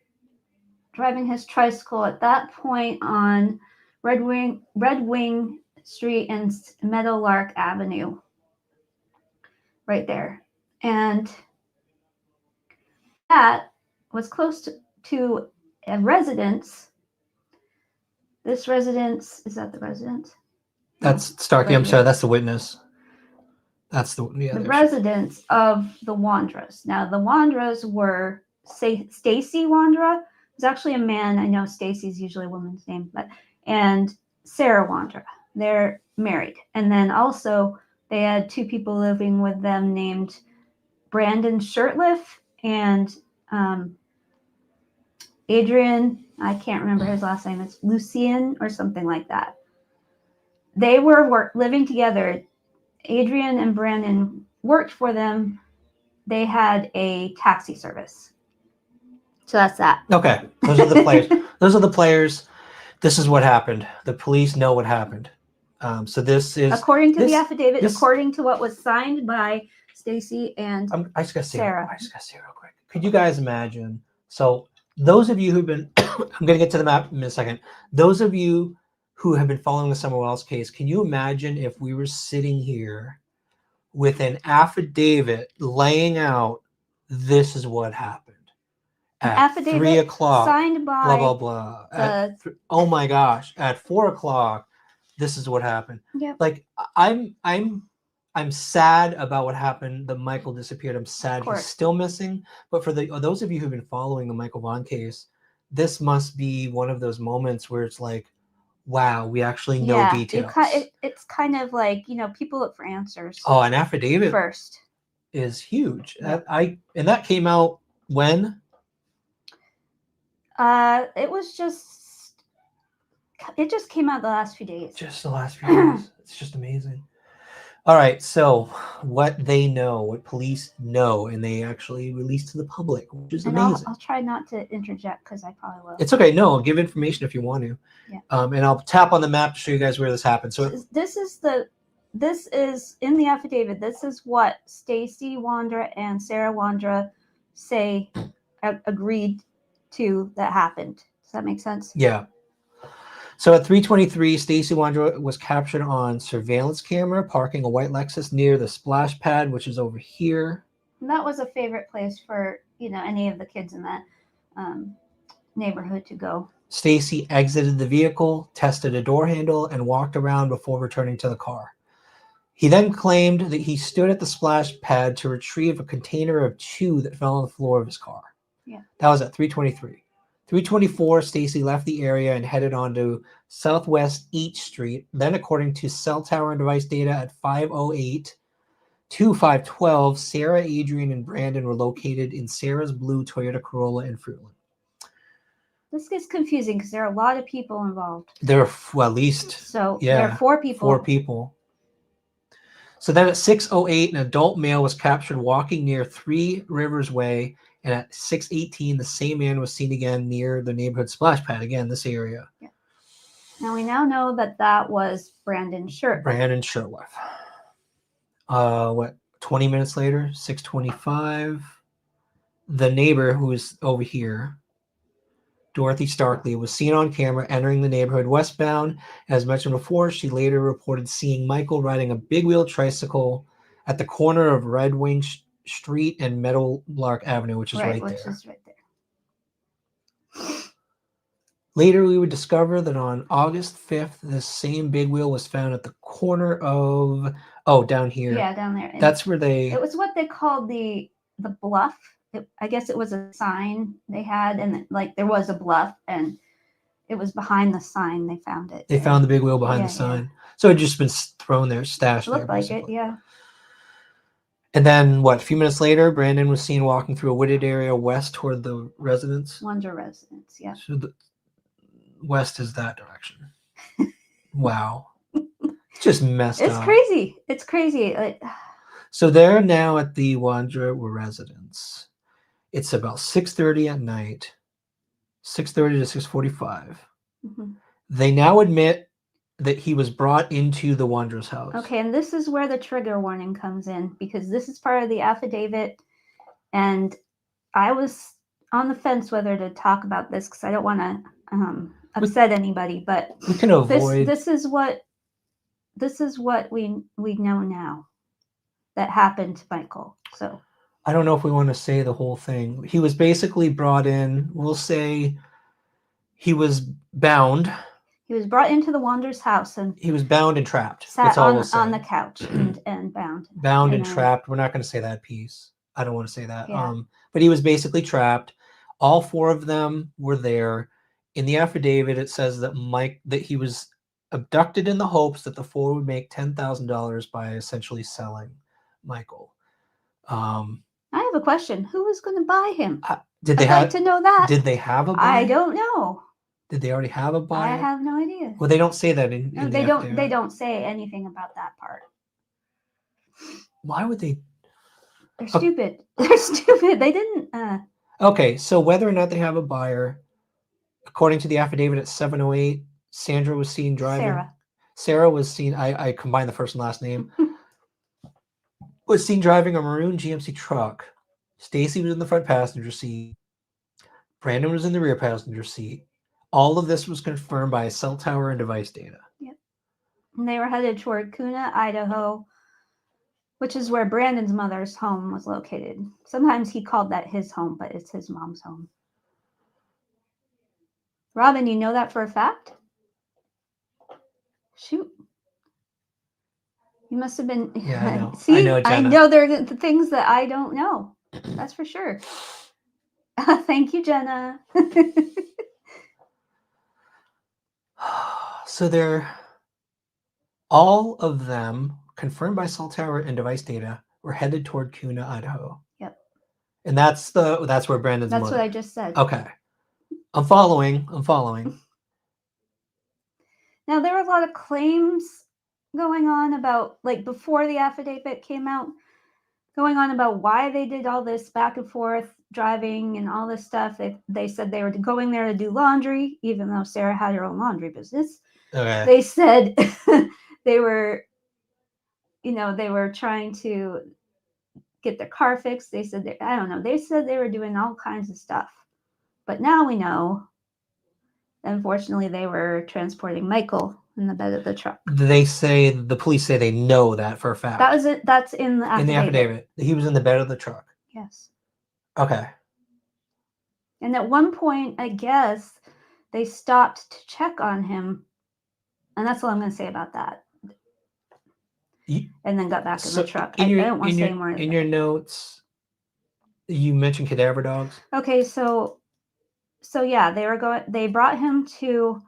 driving his tricycle at that point on Red Wing Street and Meadowlark Avenue. Right there. And that was close to a residence. This residence, is that the residence? That's Starkey. I'm sorry, that's the witness. That's the residence of the Wandras. Now, the Wandras were Stacy Wandra. It's actually a man. I know Stacy's usually a woman's name, and Sarah Wandra. They're married. And then also they had two people living with them named Brandon Shirtliff and Adrian. I can't remember his last name. It's Lucian or something like that. They were living together. Adrian and Brandon worked for them. They had a taxi service. So that's that. Okay. Those are the players. Those are the players. This is what happened. The police know what happened. So this is according to the affidavit, according to what was signed by Stacy and I just gotta say, Sarah. I just gotta say real quick. Could you guys imagine? So those of you who've been, I'm gonna get to the map in a second. Those of you who have been following the Summer Wells case, can you imagine if we were sitting here with an affidavit laying out this is what happened at 3 o'clock, signed by blah blah blah. Oh my gosh, at 4 o'clock, this is what happened. Yeah. Like I'm sad about what happened. That Michael disappeared. I'm sad he's still missing. But for those of you who've been following the Michael Vaughan case, this must be one of those moments where it's like, wow, we actually know details. It's kind of like, people look for answers. Oh, an affidavit first is huge. And that came out when? It just came out the last few days. Just the last few days. It's just amazing. All right, so what they know, what police know, and they actually released to the public, which is amazing. I'll try not to interject because I probably will. It's okay. No, give information if you want to. Yeah. And I'll tap on the map to show you guys where this happened. So this is in the affidavit. This is what Stacy Wandra and Sarah Wandra say agreed to that happened. Does that make sense? Yeah. So at 3:23, Stacy Wandra was captured on surveillance camera parking a white Lexus near the splash pad, which is over here. And that was a favorite place for any of the kids in that neighborhood to go. Stacy exited the vehicle, tested a door handle, and walked around before returning to the car. He then claimed that he stood at the splash pad to retrieve a container of chew that fell on the floor of his car. Yeah. That was at 3:23. 3:24, Stacy left the area and headed on to Southwest Each Street. Then, according to cell tower and device data at 5:08 to 5:12, Sarah, Adrian, and Brandon were located in Sarah's blue Toyota Corolla in Fruitland. This gets confusing because there are a lot of people involved. There are at least there are 4 people. 4 people. So then at 6:08, an adult male was captured walking near 3 Rivers Way And at 6:18, the same man was seen again near the neighborhood splash pad, again, this area. Now we now know that that was Brandon Shirtliff. Brandon Shirtliff. 20 minutes later, 6:25, the neighbor who was over here, Dorothy Starkley, was seen on camera entering the neighborhood westbound. As mentioned before, she later reported seeing Michael riding a big wheel tricycle at the corner of Red Wing Street and Meadowlark Avenue, which is right there. Is right there. Later, we would discover that on August 5th, this same big wheel was found at the corner of, down here. Yeah, down there. And That's where they... It was what they called the bluff. I guess it was a sign they had, and like there was a bluff, and it was behind the sign they found it. They found the big wheel behind the sign. Yeah. So it had just been thrown there, stashed there. Looked like it, yeah. And then, a few minutes later, Brandon was seen walking through a wooded area west toward the residence. Wonder residence, yeah. So the west is that direction. Wow. It's just messed up. It's crazy. It's crazy. So they're now at the Wander residence. It's about 6:30 at night, 6:30 to 6:45. Mm-hmm. They now admit that he was brought into the Wanderer's house. Okay, and this is where the trigger warning comes in, because this is part of the affidavit, and I was on the fence whether to talk about this because I don't want to upset anybody, but we can avoid. This is what we know now that happened to Michael. So I don't know if we want to say the whole thing. He was basically brought in. We'll say he was bound. He was brought into the Wanderer's house and he was bound and trapped. Sat That's all we'll say. On the couch and bound. Bound and trapped. We're not going to say that piece. I don't want to say that. Yeah. But he was basically trapped. All four of them were there. In the affidavit, it says that he was abducted in the hopes that the four would make $10,000 by essentially selling Michael. I have a question. Who was going to buy him? I'd like to know that. Did they have a buyer? I don't know. Did they already have a buyer? I have no idea. Well, they don't say that in they don't. They don't say anything about that part. Why would they? They're stupid. They're stupid. They didn't. Okay, so whether or not they have a buyer, according to the affidavit at 7:08, Sandra was seen driving. Sarah was seen. I combined the first and last name. Was seen driving a maroon GMC truck. Stacy was in the front passenger seat. Brandon was in the rear passenger seat. All of this was confirmed by cell tower and device data. Yep. And they were headed toward Kuna, Idaho, which is where Brandon's mother's home was located. Sometimes he called that his home, but it's his mom's home. Robin, you know that for a fact? Shoot. You must have been. Yeah, I know. See, I know there are the things that I don't know. That's for sure. Thank you, Jenna. So they're all of them confirmed by cell tower and device data were headed toward Kuna, Idaho. Yep. And that's where Brandon's. That's what I just said. Okay. I'm following. Now there were a lot of claims going on about, like, before the affidavit came out, going on about why they did all this back and forth driving and all this stuff. They said they were going there to do laundry, even though Sarah had her own laundry business. Okay. They said they were trying to get their car fixed. They said I don't know. They said they were doing all kinds of stuff. But now we know, unfortunately, they were transporting Michael in the bed of the truck. The police say they know that for a fact. That was it. That's in the affidavit. In the affidavit. He was in the bed of the truck. Yes. Okay. And at one point, I guess, they stopped to check on him. And that's all I'm going to say about that. And then got back in the truck. I don't want to say more. In your notes, you mentioned cadaver dogs. Okay, so yeah, they brought him to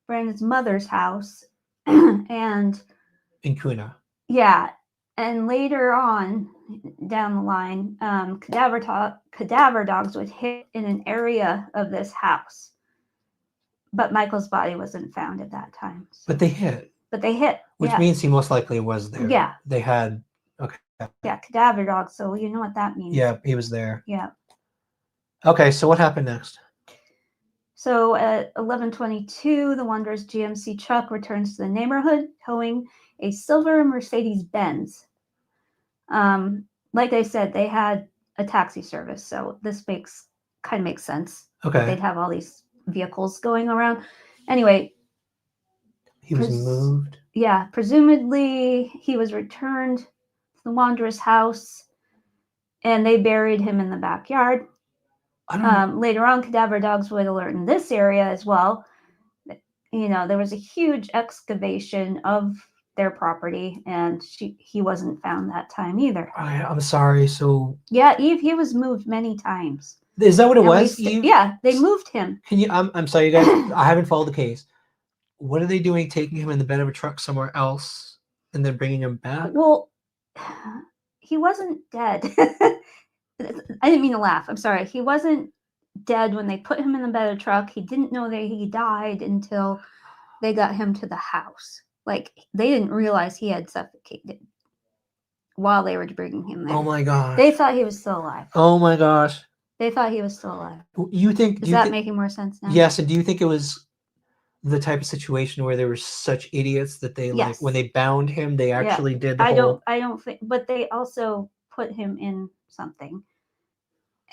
Brandon's mother's house and in Kuna. Yeah. And later on down the line, cadaver dogs would hit in an area of this house. But Michael's body wasn't found at that time. So. But they hit. Which means he most likely was there. Yeah. They had, okay. Yeah, cadaver dogs. So you know what that means. Yeah, he was there. Yeah. Okay, so what happened next? So at 11:22, the Wanderer's GMC truck returns to the neighborhood, towing a silver Mercedes-Benz. Like I said, they had a taxi service, so this kind of makes sense. Okay. They'd have all these vehicles going around. Anyway, He was moved. yeah, presumably he was returned to the Wanderer's house, and they buried him in the backyard. Later on, cadaver dogs would alert in this area as well. There was a huge excavation of their property, and he wasn't found that time either. I'm sorry. So yeah, he was moved many times. Is that what it was? Yeah, they moved him. Can you? I'm sorry, you guys. I haven't followed the case. What are they doing? Taking him in the bed of a truck somewhere else, and then bringing him back? Well, he wasn't dead. I didn't mean to laugh. I'm sorry. He wasn't dead when they put him in the bed of the truck. He didn't know that he died until they got him to the house. Like, they didn't realize he had suffocated while they were bringing him there. Oh my gosh. They thought he was still alive. Oh my gosh. They thought he was still alive. You think? Is that making more sense now? Yes. And do you think it was the type of situation where they were such idiots that they like when they bound him, they actually did the whole... I don't think, but they also put him in something,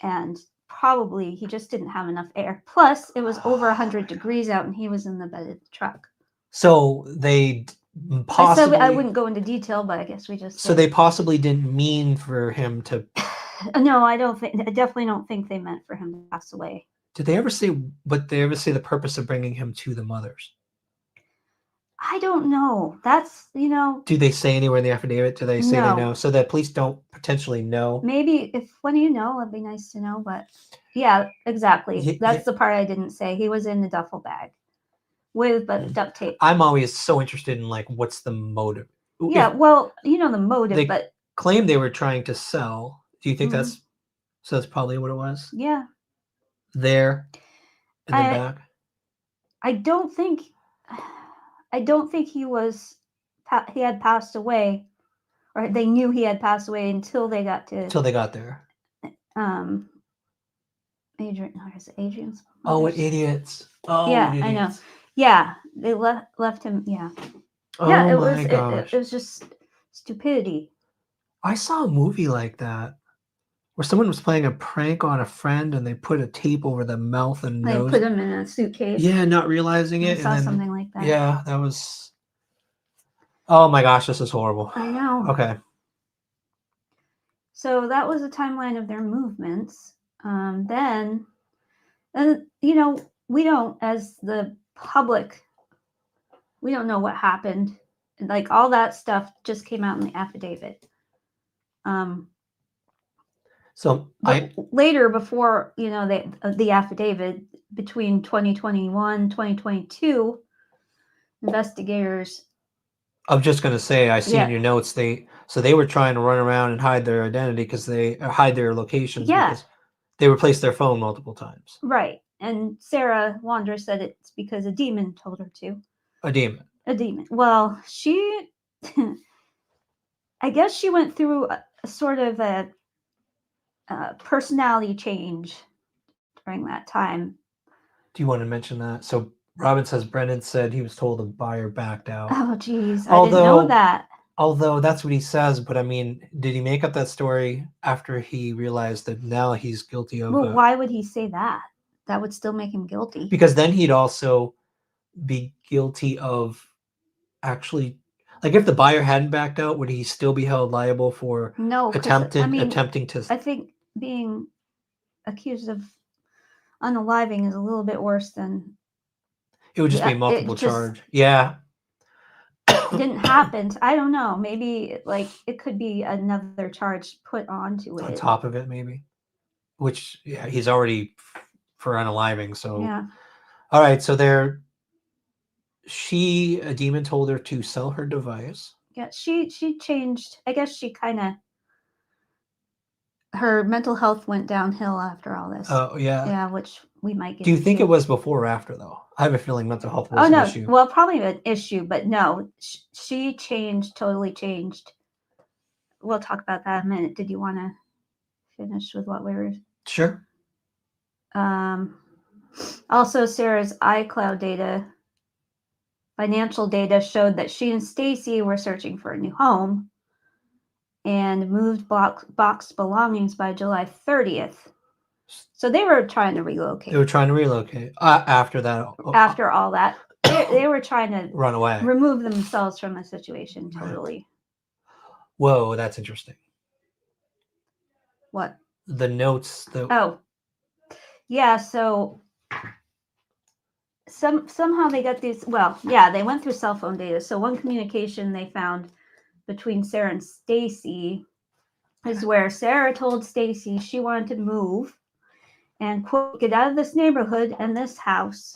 and probably he just didn't have enough air. Plus, it was over 100 degrees out, and he was in the bed of the truck. So they possibly... I wouldn't go into detail, but I guess we just... So they possibly didn't mean for him to... No, I definitely don't think they meant for him to pass away. Did they ever say the purpose of bringing him to the mothers? I don't know. That's, Do they say anywhere in the affidavit? Do they say they know? So that police don't potentially know? Maybe if one of you know, it'd be nice to know. But yeah, exactly. That's the part I didn't say. He was in the duffel bag with duct tape. I'm always so interested in like, what's the motive? Yeah, well, the motive, they but... claim they were trying to sell. Do you think that's probably what it was? Yeah. There and then back. I don't think he had passed away, or they knew he had passed away until they got there. Adrian's. Oh, what idiots! Oh, yeah, idiots. I know. Yeah, they left him. Yeah. Oh yeah, it my was. gosh. It was just stupidity. I saw a movie like that where someone was playing a prank on a friend and they put a tape over the mouth and nose. They put him in a suitcase. Yeah, not realizing it. I saw something like that. Yeah, that was... Oh my gosh, this is horrible. I know. Okay. So that was a timeline of their movements. Then, we don't, as the public, we don't know what happened. Like, all that stuff just came out in the affidavit. So later, before the affidavit, between 2021 2022, investigators... I'm just going to say, I see in your notes, they were trying to run around and hide their identity because they hide their locations because they replaced their phone multiple times. Right. And Sarah Wanderer said it's because a demon told her to. A demon. Well, I guess she went through a sort of a personality change during that time. Do you want to mention that? So Robin says Brendan said he was told the buyer backed out. Oh, geez. I didn't know that. Although that's what he says, but I mean, did he make up that story after he realized that now he's guilty of... Well, why would he say that? That would still make him guilty. Because then he'd also be guilty of actually... Like, if the buyer hadn't backed out, would he still be held liable for attempting to... I think being accused of unaliving is a little bit worse than... It would just be a multiple charge. Yeah. Didn't happen. I don't know. Maybe it could be another charge put onto it. On top of it, maybe. Which, yeah, he's already for unaliving. So, yeah. All right. So a demon told her to sell her device. Yeah. She changed. I guess she kind of... Her mental health went downhill after all this. Oh, yeah. Yeah, which we might get Do you think into. it was before or after, though? I have a feeling mental health was an issue. Well, probably an issue, but no. She totally changed. We'll talk about that in a minute. Did you want to finish with what we were... Sure. Also, Sarah's iCloud data, financial data showed that she and Stacy were searching for a new home and moved boxed belongings by July 30th. So they were trying to relocate. They were trying to relocate after that. After all that, they were trying to Run away. remove themselves from the situation totally. Right. Whoa, that's interesting. What? The notes. Oh, yeah. So somehow they got these. Well, yeah, they went through cell phone data. So one communication they found between Sarah and Stacy is where Sarah told Stacy she wanted to move and, quote, get out of this neighborhood and this house,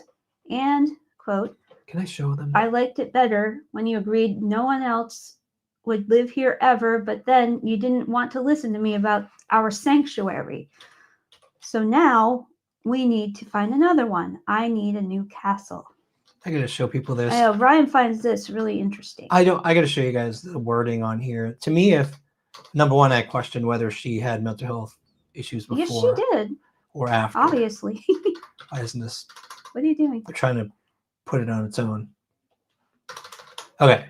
and, quote, can I show them? I liked it better when you agreed no one else would live here ever, but then you didn't want to listen to me about our sanctuary. So now we need to find another one. I need a new castle. I gotta show people this. I know Ryan finds this really interesting. I gotta show you guys the wording on here. To me, if number one, I questioned whether she had mental health issues before. Yes, she did. Or after. Obviously. Why isn't this? What are you doing? I'm trying to put it on its own. Okay.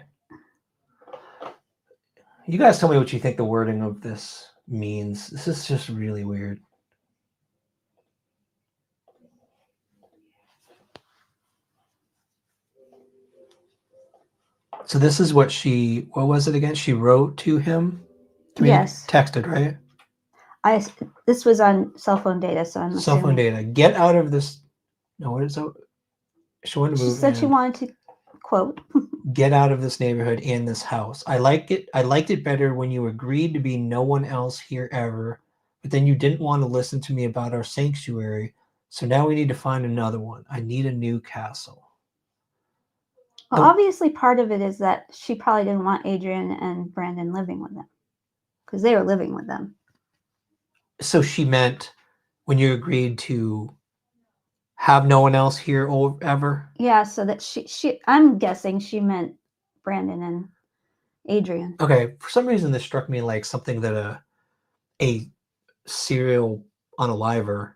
You guys tell me what you think the wording of this means. This is just really weird. So this is what what was it again? She wrote to him? Yes. Texted, right? This was on cell phone data, so I'm cell phone data. Get out of this. No, what is it? She wanted to move. She said she wanted to, quote, get out of this neighborhood and this house. I liked it better when you agreed to be no one else here ever, but then you didn't want to listen to me about our sanctuary. So now we need to find another one. I need a new castle. Well, obviously part of it is that she probably didn't want Adrian and Brandon living with them because they were living with them. So she meant when you agreed to have no one else here ever? Yeah, so that she I'm guessing she meant Brandon and Adrian. Okay, for some reason this struck me like something that a serial unaliver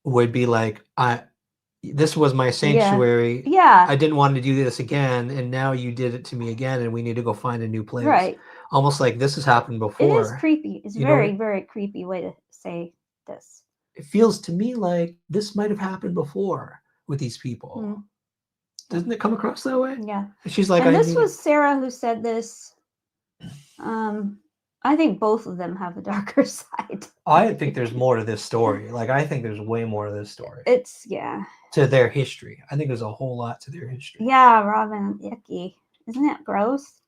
would be like, this was my sanctuary. Yeah. I didn't want to do this again, and now you did it to me again, and we need to go find a new place. Right. Almost like this has happened before. It is creepy. It's very, very creepy way to say this. It feels to me like this might have happened before with these people. Mm. Doesn't it come across that way? Yeah. And she's like, and this was Sarah who said this. I think both of them have a darker side. I think there's more to this story. Like, I think there's way more to this story. It's, yeah. To their history. I think there's a whole lot to their history. Yeah, Robin, icky. Isn't it gross?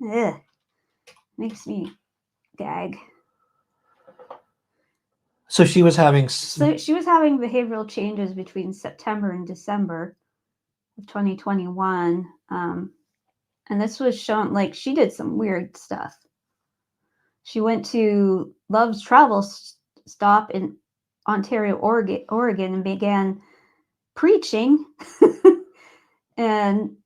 Ugh. Makes me gag. So she was having... So she was having behavioral changes between September and December of 2021. And this was shown, like, she did some weird stuff. She went to Love's Travel Stop in Ontario, Oregon, and began preaching and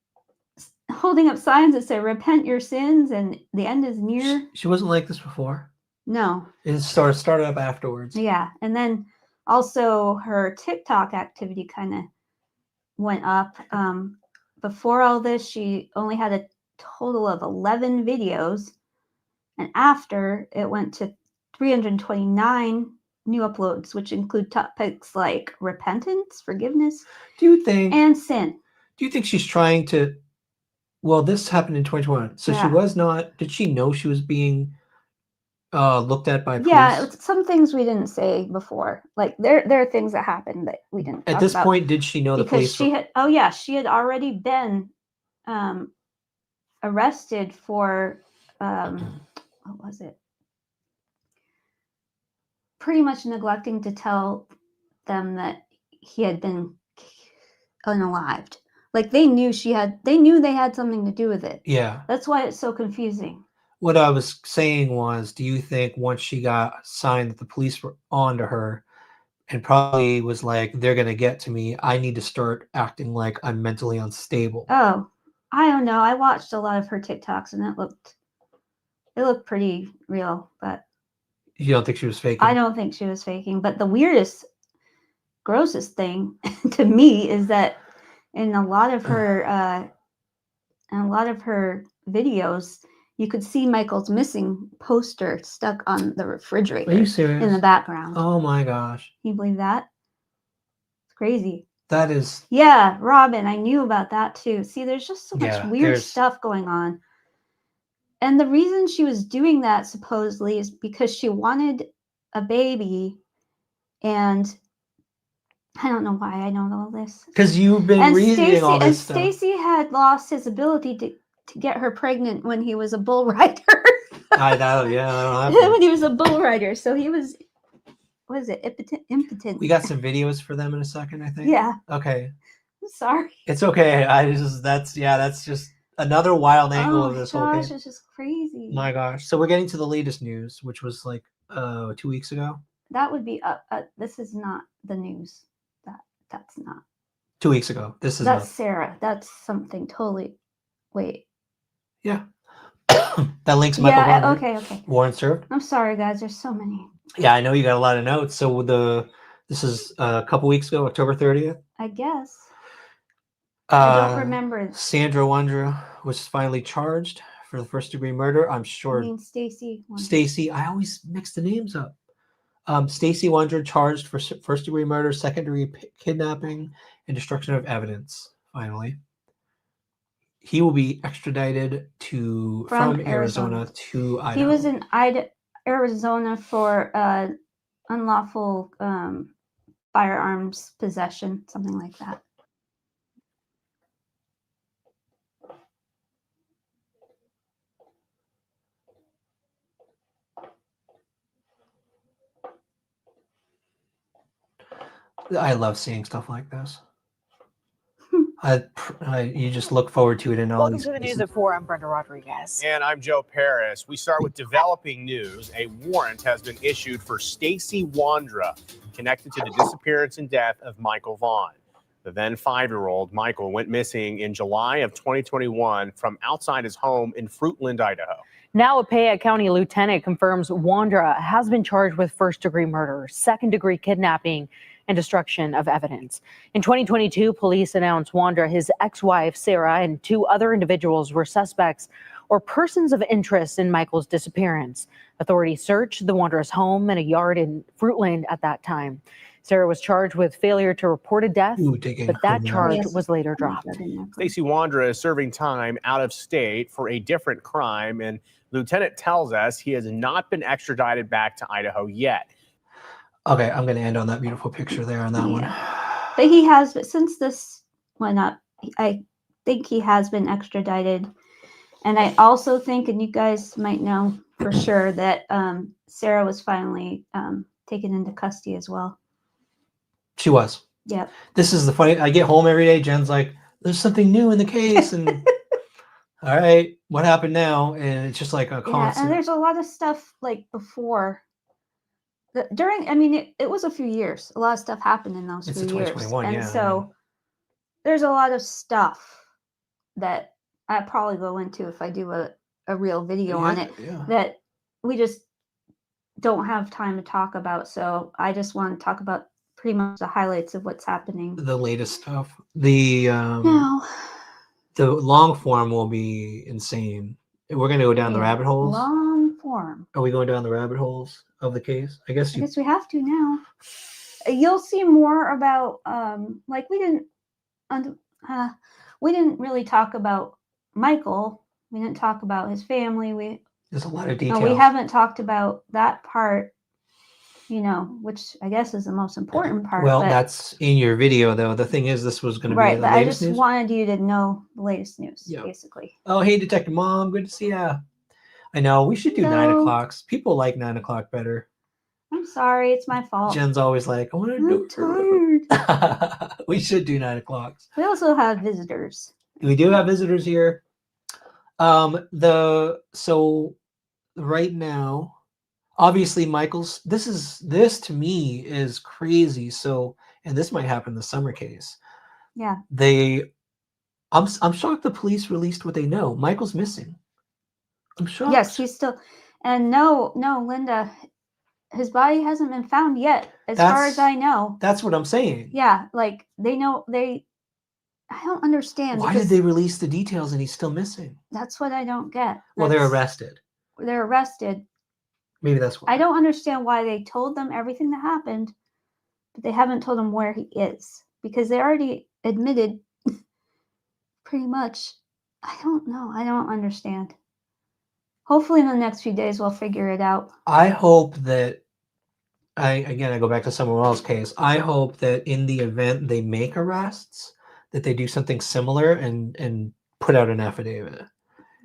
holding up signs that say, repent your sins and the end is near. She wasn't like this before? No. It started up afterwards. Yeah. And then also her TikTok activity kind of went up. Before all this, she only had a total of 11 videos. And after, it went to 329 new uploads, which include topics like repentance, forgiveness, and sin. Do you think she's trying to... Well, this happened in 2021. So she was not... Did she know she was being looked at by police? Yeah, some things we didn't say before. Like, there are things that happened that we didn't talk At this about. point, did she know the police? Because she had already been arrested for... what was it? Pretty much neglecting to tell them that he had been unalived. Like, they knew they had something to do with it. Yeah. That's why it's so confusing. What I was saying was, do you think once she got signed that the police were onto her and probably was like, they're going to get to me, I need to start acting like I'm mentally unstable? Oh, I don't know. I watched a lot of her TikToks and it looked pretty real, but you don't think she was faking? I don't think she was faking. But the weirdest grossest thing to me is that in a lot of her videos, you could see Michael's missing poster stuck on the refrigerator Are you serious? in the background. Oh my gosh. Can you believe that? It's crazy. That is. Yeah, Robin, I knew about that too. See, there's just so much Yeah, weird there's- stuff going on. And the reason she was doing that supposedly is because she wanted a baby. And I don't know why I know all this. Because you've been reading all this stuff. Stacy had lost his ability to get her pregnant when he was a bull rider. I don't know. When he was a bull rider. So he was, what is it, impotent. We got some videos for them in a second, I think. Yeah. Okay. I'm sorry. It's okay. That's just another wild angle of this whole gosh, thing. it's just crazy. My gosh. So we're getting to the latest news, which was like 2 weeks ago. That would be this is not the news. That's not. 2 weeks ago. This is That's not. Sarah. That's something totally. Wait. Yeah. That links Michael Vahugan. Okay. Warrant served. I'm sorry, guys. There's so many. Yeah, I know you got a lot of notes. So this is a couple weeks ago, October 30th. I guess. I don't remember. Sandra Wondra was finally charged for the first-degree murder. I'm sure. I mean, Stacy. Stacy. I always mix the names up. Stacy Wondra charged for first-degree murder, second-degree kidnapping, and destruction of evidence. Finally, he will be extradited from Arizona to Idaho. He was in Arizona for unlawful firearms possession, something like that. I love seeing stuff like this. You just look forward to it in all Welcome these to the cases. News at 4. I'm Brenda Rodriguez. And I'm Joe Paris. We start with developing news. A warrant has been issued for Stacy Wondra, connected to the disappearance and death of Michael Vaughan. The then 5-year-old Michael went missing in July of 2021 from outside his home in Fruitland, Idaho. Now, a Payette County lieutenant confirms Wondra has been charged with first-degree murder, second-degree kidnapping, and destruction of evidence. In 2022, police announced Wondra, his ex-wife Sarah, and 2 other individuals were suspects or persons of interest in Michael's disappearance. Authorities searched the Wondra's home and a yard in Fruitland at that time. Sarah was charged with failure to report a death, but that charge was later dropped. Stacy Wondra is serving time out of state for a different crime, and Lieutenant tells us he has not been extradited back to Idaho yet. Okay, I'm going to end on that beautiful picture there on that one. But he has, since this went up, I think he has been extradited. And I also think, and you guys might know for sure, that Sarah was finally taken into custody as well. She was. Yeah. This is the funny. I get home every day. Jen's like, "There's something new in the case," and all right, what happened now? And it's just like a constant. Yeah, and there's a lot of stuff like before. I mean, it was a few years. A lot of stuff happened in those few years. And so there's a lot of stuff that I probably go into if I do a real video on it that we just don't have time to talk about. So I just want to talk about pretty much the highlights of what's happening. The latest stuff. The long form will be insane. We're going to go down the rabbit holes. Long form. Are we going down the rabbit holes of the case? I guess we have to now. You'll see more about like we didn't really talk about Michael. We didn't talk about his family. There's a lot of details. We haven't talked about that part, which I guess is the most important part. Well, that's in your video, though. The thing is, this was going to be the but latest I just news. wanted you to know the latest news, basically. Oh, hey, Detective Mom, good to see ya. I know we should do 9 o'clocks. People like 9 o'clock better. I'm sorry, it's my fault. Jen's always like, I want to do it. Tired. We should do 9 o'clocks. We also have visitors. We do have visitors here. So right now, obviously Michael's this to me is crazy. So, and this might happen in the Summer case. Yeah. I'm shocked the police released what they know. Michael's missing. I'm shocked. Yes, he's still, and no, Linda, his body hasn't been found yet, as far as I know. That's what I'm saying. Yeah, like they know I don't understand. Why did they release the details and he's still missing? That's what I don't get. Well, they're arrested. They're arrested. Maybe that's why. I don't understand why they told them everything that happened, but they haven't told him where he is, because they already admitted pretty much. I don't know. I don't understand. Hopefully in the next few days we'll figure it out. I hope that I go back to someone else's case. I hope that in the event they make arrests, that they do something similar and put out an affidavit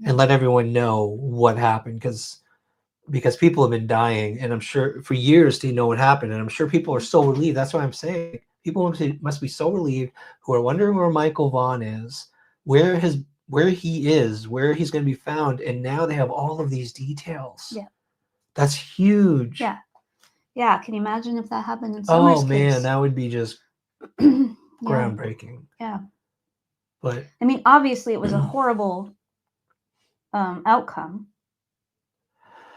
and let everyone know what happened, because people have been dying, and I'm sure for years to know what happened, and I'm sure people are so relieved. That's why I'm saying people must be so relieved who are wondering where Michael Vaughan is, where he is, where he's going to be found, and now they have all of these details. Yeah, that's huge. Yeah. Can you imagine if that happened in Summer's case? Man, that would be just groundbreaking. Yeah. But I mean, obviously it was a horrible outcome.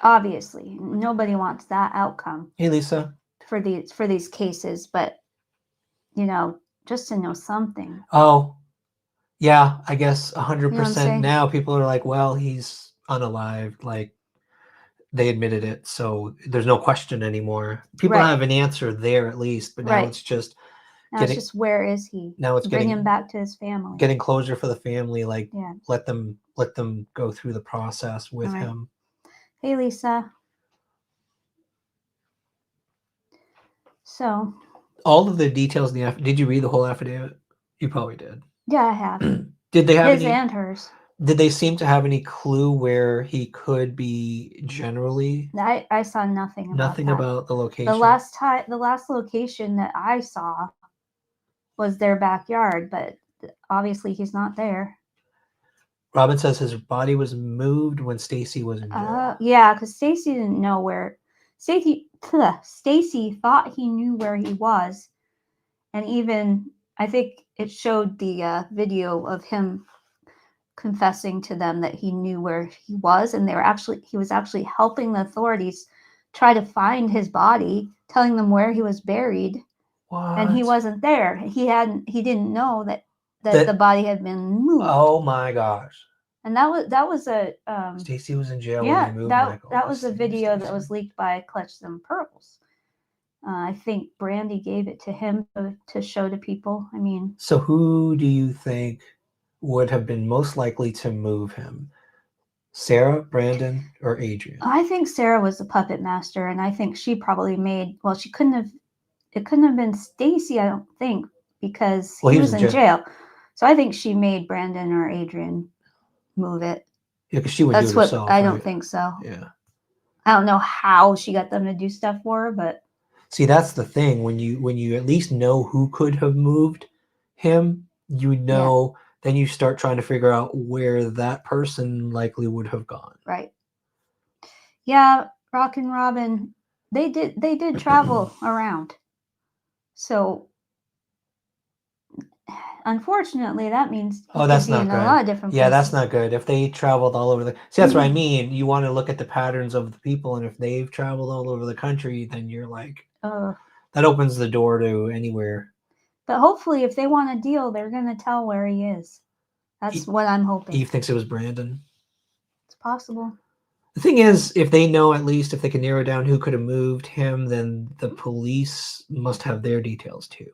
Obviously, nobody wants that outcome. Hey, Lisa. For these cases, but just to know something. Oh, yeah, I guess 100% now people are like, well, he's unalived. Like, they admitted it, so there's no question anymore. People have an answer there at least, but now it's just where is he? Now it's bring him back to his family. Getting closure for the family, like let them go through the process with him. Hey, Lisa. So all of the details in the did you read the whole affidavit? You probably did. Yeah, I have. Did they have his and hers? Did they seem to have any clue where he could be generally? I saw nothing about the location. The last location that I saw was their backyard, but obviously he's not there. Robin says his body was moved when Stacy was in jail. Yeah, because Stacy didn't know where. Stacy thought he knew where he was, and even I think it showed the video of him confessing to them that he knew where he was, and he was actually helping the authorities try to find his body, telling them where he was buried. What? And he wasn't there. He didn't know that the body had been moved. Oh my gosh. And that was a Stacy was in jail yeah, when they moved Michael. That was a video that was leaked by Clutch Them Pearls. I think Brandy gave it to him to show to people. I mean, so who do you think would have been most likely to move him? Sarah, Brandon, or Adrian? I think Sarah was the puppet master, and I think she probably made. Well, it couldn't have been Stacy, I don't think, because he was in jail. So I think she made Brandon or Adrian move it. Yeah, because she would do it herself. I don't think so. Yeah. I don't know how she got them to do stuff for her, but see, that's the thing. When you at least know who could have moved him, then you start trying to figure out where that person likely would have gone. Right. Yeah, Rock and Robin, they did travel around. So unfortunately, that means that's not good. A lot of different places. That's not good. If they traveled all over see, that's what I mean. You want to look at the patterns of the people, and if they've traveled all over the country, then you're like, that opens the door to anywhere. But hopefully, if they want a deal, they're going to tell where he is. That's what I'm hoping. Eve thinks it was Brandon. It's possible. The thing is, if they know, at least if they can narrow down who could have moved him, then the police must have their details too.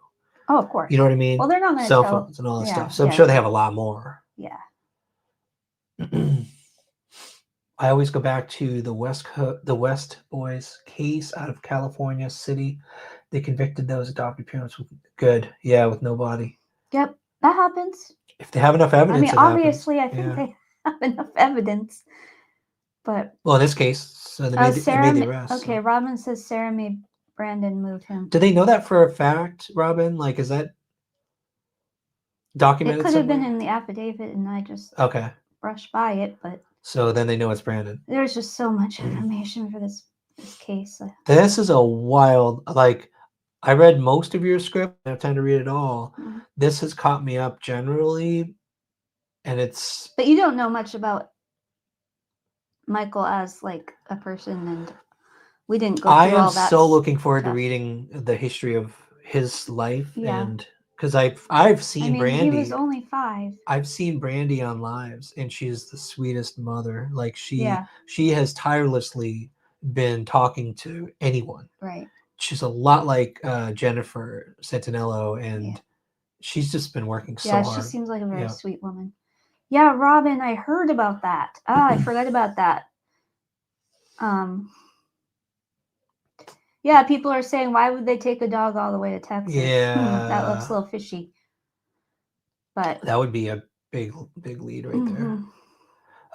Oh, of course. You know what I mean? Well, they're not going to cell phones and all that stuff. So I'm sure they have a lot more. Yeah. I always go back to the West Boys case out of California City. They convicted those adopted parents with with no body. Yep, that happens. If they have enough evidence, I mean, obviously, I think they have enough evidence. But in this case, so they made the arrest. Okay, Robin says Sarah made Brandon move him. Do they know that for a fact, Robin? Like, is that documented? It could have been in the affidavit, and I just brushed by it. But so then they know it's Brandon. There's just so much information for this case. This is a wild. Like, I read most of your script. I don't have time to read it all. Mm-hmm. This has caught me up generally, and it's. But you don't know much about Michael as like a person and we didn't go I through am all that. so looking forward to stuff. reading the history of his life, Yeah. and because I've seen I mean, Brandy. he was only 5. I've seen Brandy on lives, and she's the sweetest mother. Like Yeah. she has tirelessly been talking to anyone. Right. She's a lot like Jennifer Santinello, and she's just been working so Yeah, hard. she seems like a very Yeah. sweet woman. Yeah, Robin, I heard about that. I forgot about that. Yeah, people are saying, why would they take a dog all the way to Texas? That looks a little fishy. But that would be a big lead right there. Mhm.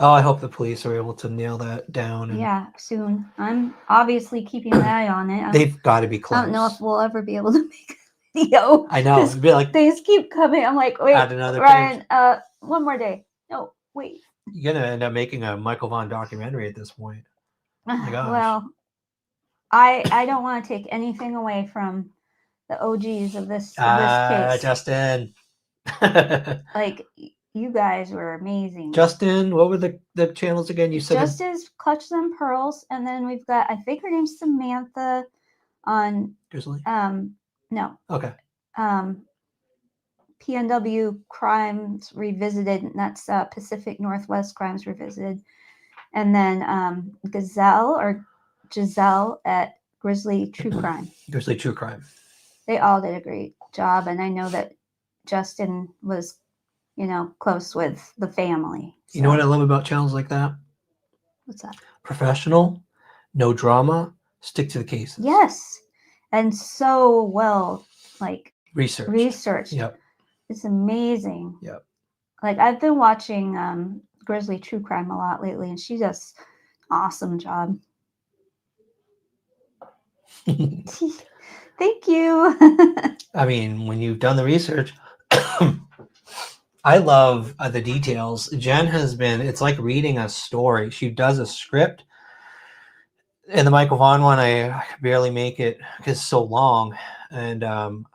Oh, I hope the police are able to nail that down. And yeah, soon. I'm obviously keeping an eye on it. they've got to be close. I don't know if we'll ever be able to make a video. I know. It'd be like Things keep coming. I'm like, wait, add another Ryan, one more day. No, wait. you're gonna end up making a Michael Vaughan documentary at this point. Oh my gosh. Well, I don't want to take anything away from the OGs of this case. Justin. Like, you guys were amazing. Justin, what were the channels again? You said Justice Clutches and Pearls, and then we've got, I think her name's Samantha on Grizzly? no. Okay. PNW Crimes Revisited, and that's Pacific Northwest Crimes Revisited. And then Giselle at Grizzly True Crime. Grizzly True Crime. They all did a great job, and I know that Justin was, close with the family. You know what I love about channels like that? What's that? Professional, no drama, stick to the cases. Yes. And so well, researched. Yep. It's amazing. Yep. Like, I've been watching Grizzly True Crime a lot lately, and she does an awesome job. Thank you. I mean, when you've done the research, I love the details. Jen it's like reading a story. She does a script. And the Michael Vaughan one, I could barely make it because it's so long. And I'm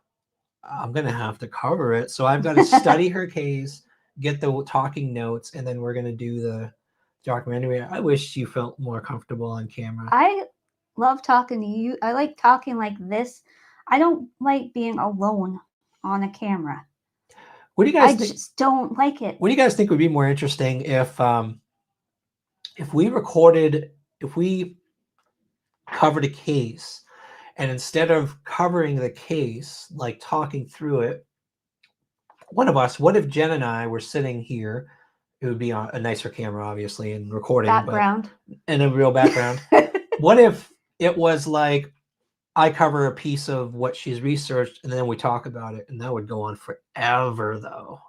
going to have to cover it. So I've got to study her case, get the talking notes, and then we're going to do the documentary. I wish you felt more comfortable on camera. I love talking to you. I like talking like this. I don't like being alone on a camera. What do you guys just don't like it. What do you guys think would be more interesting if we covered a case, and instead of covering the case, like talking through it, what if Jen and I were sitting here? It would be on a nicer camera, obviously, and recording. Background. And a real background. What if it was like, I cover a piece of what she's researched, and then we talk about it, and that would go on forever, though.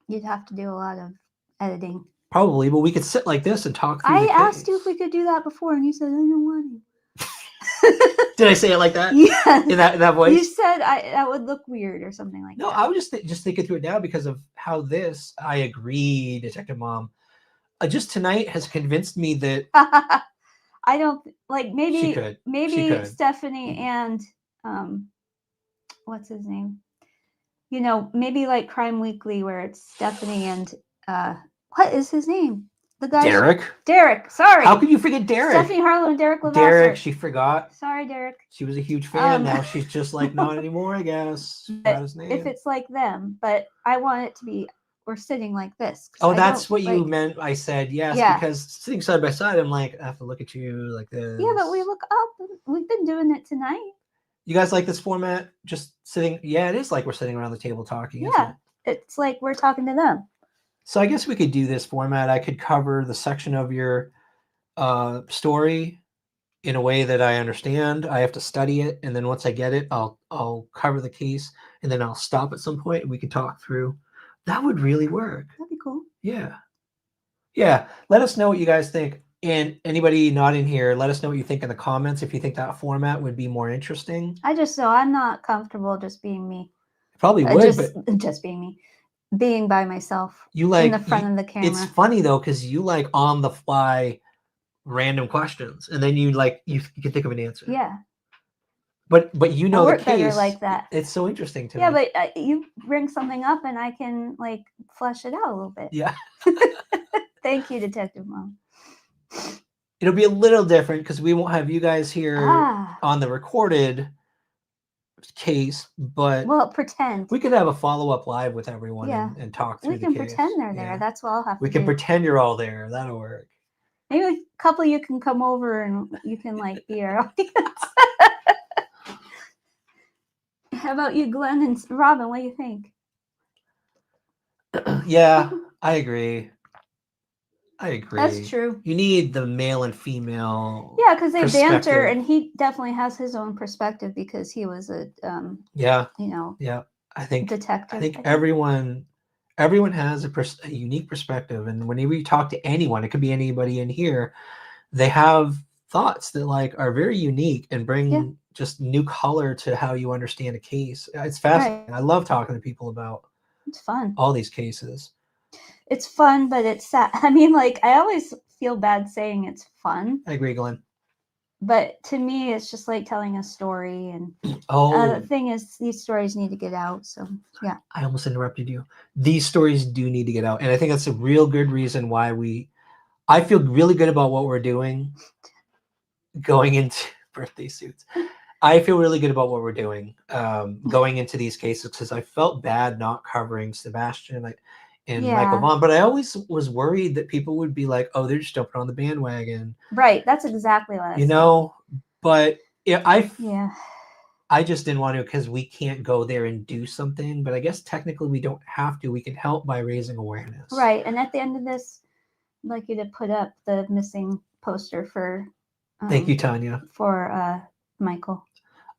You'd have to do a lot of editing. Probably, but we could sit like this and talk through the asked case. you if we could do that before, and you said, I don't want to. Did I say it like that? Yeah. In that voice? You said that would look weird or something like that. No, I was just thinking through it now because of how I agree, Detective Mom. Just tonight has convinced me that I don't like she could. Stephanie and what's his name? Maybe like Crime Weekly where it's Stephanie and what is his name? The guy Derek. Sorry. How could you forget Derek? Stephanie Harlow and Derek Levasseur. Derek, she forgot. Sorry, Derek. She was a huge fan. Now she's just like, not anymore, I guess. His name. If it's like them, but I want it to be, we're sitting like this. Oh, that's what you meant. I said yes, because sitting side by side, I'm like, I have to look at you like this. Yeah, but we look up. We've been doing it tonight. You guys like this format? Just sitting? Yeah, it is like we're sitting around the table talking. Yeah, it's like we're talking to them. So I guess we could do this format. I could cover the section of your story in a way that I understand. I have to study it, and then once I get it, I'll cover the case, and then I'll stop at some point, and we can talk through. That would really work. That'd be cool. Yeah. Yeah. Let us know what you guys think. And anybody not in here, let us know what you think in the comments if you think that format would be more interesting. I'm not comfortable just being me. Probably would, but just being me. Being by myself. You like in the front of the camera. It's funny though, because you like on the fly random questions, and then you can think of an answer. Yeah. But you know the case better like that. It's so interesting to me. Yeah, but you bring something up, and I can like flesh it out a little bit. Yeah. Thank you, Detective Mom. It'll be a little different because we won't have you guys here on the recorded case, but well, pretend we could have a follow-up live with everyone Yeah. and talk through we the can case. pretend they're Yeah. there. That's what I'll have We to can do. pretend you're all there. That'll work. Maybe a couple of you can come over and you can like be our audience. How about you, Glenn and Robin? What do you think? Yeah, I agree. I agree. That's true. You need the male and female. Yeah, because they banter, perspective. and he definitely has his own perspective because he was a, Yeah, you know, yeah. I think detective. I think everyone has a unique perspective, and whenever you talk to anyone, it could be anybody in here, they have thoughts that like are very unique and bring just new color to how you understand a case. It's fascinating. I love talking to people about It's fun. all these cases. It's fun, but it's sad. I mean, like, I always feel bad saying it's fun, I agree, Glenn. but to me, it's just like telling a story. And Oh, the thing is, these stories need to get out. So, yeah. I almost interrupted you. These stories do need to get out, and I think that's a real good reason why I feel really good about what we're doing going into birthday suits. I feel really good about what we're doing going into these cases because I felt bad not covering Sebastian and Michael Vaughan, but I always was worried that people would be like, oh, they're just jumping on the bandwagon. Right. That's exactly what I You know, but I just didn't want to because we can't go there and do something, but I guess technically we don't have to. We can help by raising awareness. Right. And at the end of this, I'd like you to put up the missing poster for Thank you, Tanya. For Michael.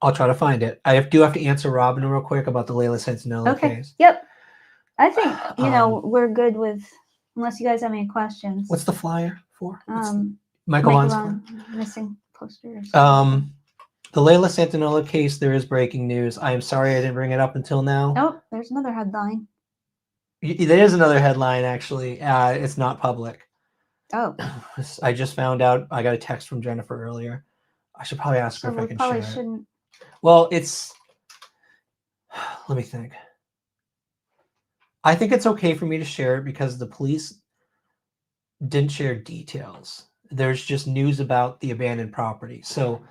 I'll try to find it. I do have to answer Robin real quick about the Layla Sentinella case. Yep. I think, you know, we're good with, unless you guys have any questions. What's the flyer for? Michael Vaughan missing posters. The Layla Sentinella case, there is breaking news. I am sorry I didn't bring it up until now. Oh, there's another headline. There is another headline, actually. It's not public. Oh. I just found out. I got a text from Jennifer earlier. I should probably ask her if I can share shouldn't. Well, let me think. I think it's okay for me to share it because the police didn't share details. There's just news about the abandoned property. So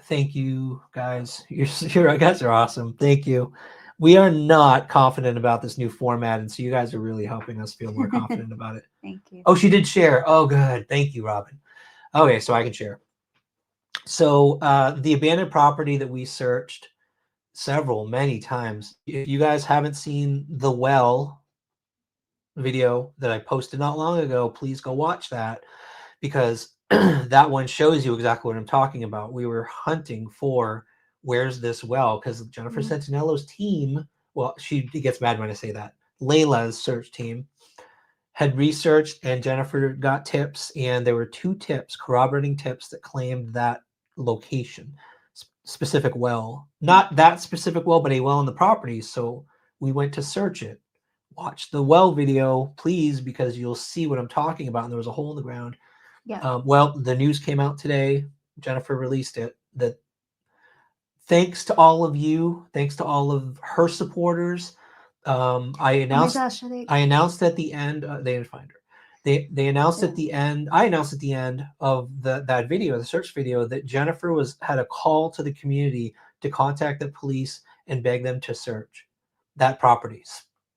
thank you, guys. You guys are awesome. Thank you. We are not confident about this new format, and so you guys are really helping us feel more confident about it. Thank you. Oh, she did share. Oh, good. Thank you, Robin. Okay, so I can share. So the abandoned property that we searched many times. If you guys haven't seen the well video that I posted not long ago, please go watch that because that one shows you exactly what I'm talking about. We were hunting for where's this well because Jennifer Sentinello's team, well, she gets mad when I say that. Layla's search team had researched and Jennifer got tips, and there were 2 tips, corroborating tips that claimed that location, specific well, not that specific well, but a well on the property. So we went to search it. Watch the well video, please, because you'll see what I'm talking about. And there was a hole in the ground. Yeah. Well, the news came out today. Jennifer released it that thanks to all of you, thanks to all of her supporters. I announced at the end. They didn't find her. They announced at the end. I announced at the end of that video, the search video, that Jennifer had a call to the community to contact the police and beg them to search that property.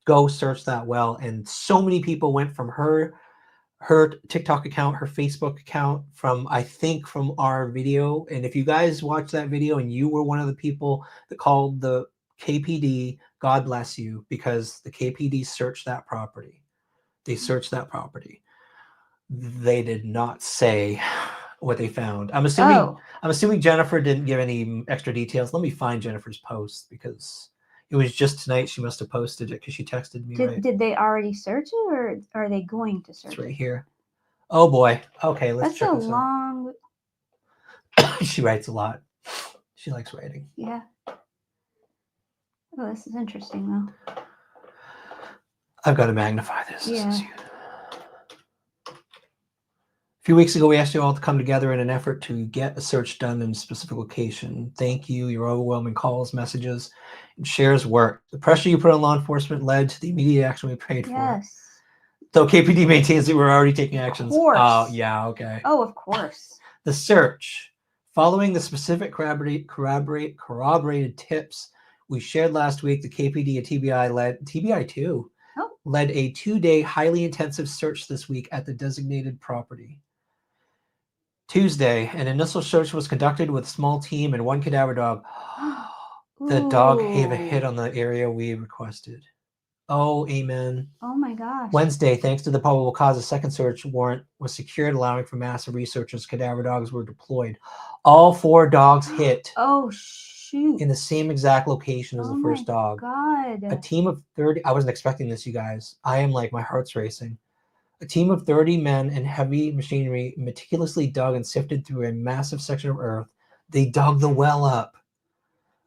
Go search that well. And so many people went from her TikTok account, her Facebook account, from our video. And if you guys watched that video and you were one of the people that called the KPD, God bless you, because the KPD searched that property. They searched that property. They did not say what they found. I'm assuming Jennifer didn't give any extra details. Let me find Jennifer's post because it was just tonight. She must have posted it because she texted me. Did they already search it, or are they going to search it? It's right here. Oh boy. Okay, let's check this out. That's a long. She writes a lot. She likes writing. Yeah. Oh, this is interesting though. I've got to magnify this. Yeah. A few weeks ago, we asked you all to come together in an effort to get a search done in a specific location. Thank you. Your overwhelming calls, messages, and shares work. The pressure you put on law enforcement led to the immediate action we prayed for. So KPD maintains that we're already taking actions. course. Oh, yeah, okay. Oh, of course. The search. Following the specific corroborated tips we shared last week, the KPD and TBI too, led a 2-day highly intensive search this week at the designated property. Tuesday, an initial search was conducted with a small team and 1 cadaver dog. The dog gave a hit on the area we requested. Oh, amen. Oh my gosh. Wednesday, thanks to the probable cause, a second search warrant was secured, allowing for massive researchers. Cadaver dogs were deployed. All 4 dogs hit. Oh, shoot. In the same exact location as the first dog. God. A team of 30. I wasn't expecting this, you guys. I am like, my heart's racing. A team of 30 men and heavy machinery meticulously dug and sifted through a massive section of earth. They dug the well up.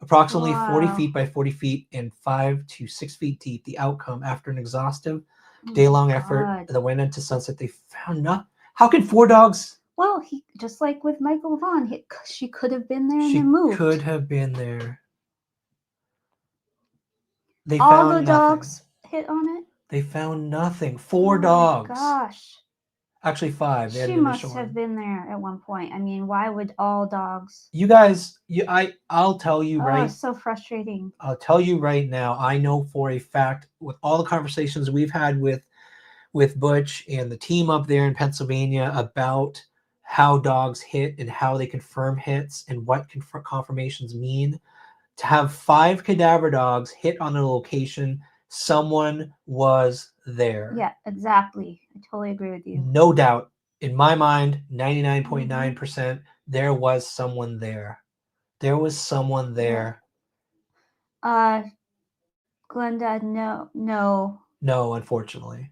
Approximately 40 feet by 40 feet and 5 to 6 feet deep. The outcome, after an exhaustive day-long effort that went into sunset, they found nothing. How can 4 dogs? Well, just like with Michael Vaughan, she could have been there and then moved. She could have been there. They All found the nothing. dogs hit on it? They found nothing. 4 dogs. Gosh. Actually 5. They had She an must initial have one. been there at one point. I mean, why would all dogs? You guys, I'll tell you Oh, right. it's so frustrating. I'll tell you right now. I know for a fact, with all the conversations we've had with Butch and the team up there in Pennsylvania about how dogs hit and how they confirm hits and what confirmations mean. To have 5 cadaver dogs hit on a location, someone was there. Yeah, exactly. I totally agree with you. No doubt. In my mind, 99.9%, there was someone there. There was someone there. Glenda, no. No, unfortunately.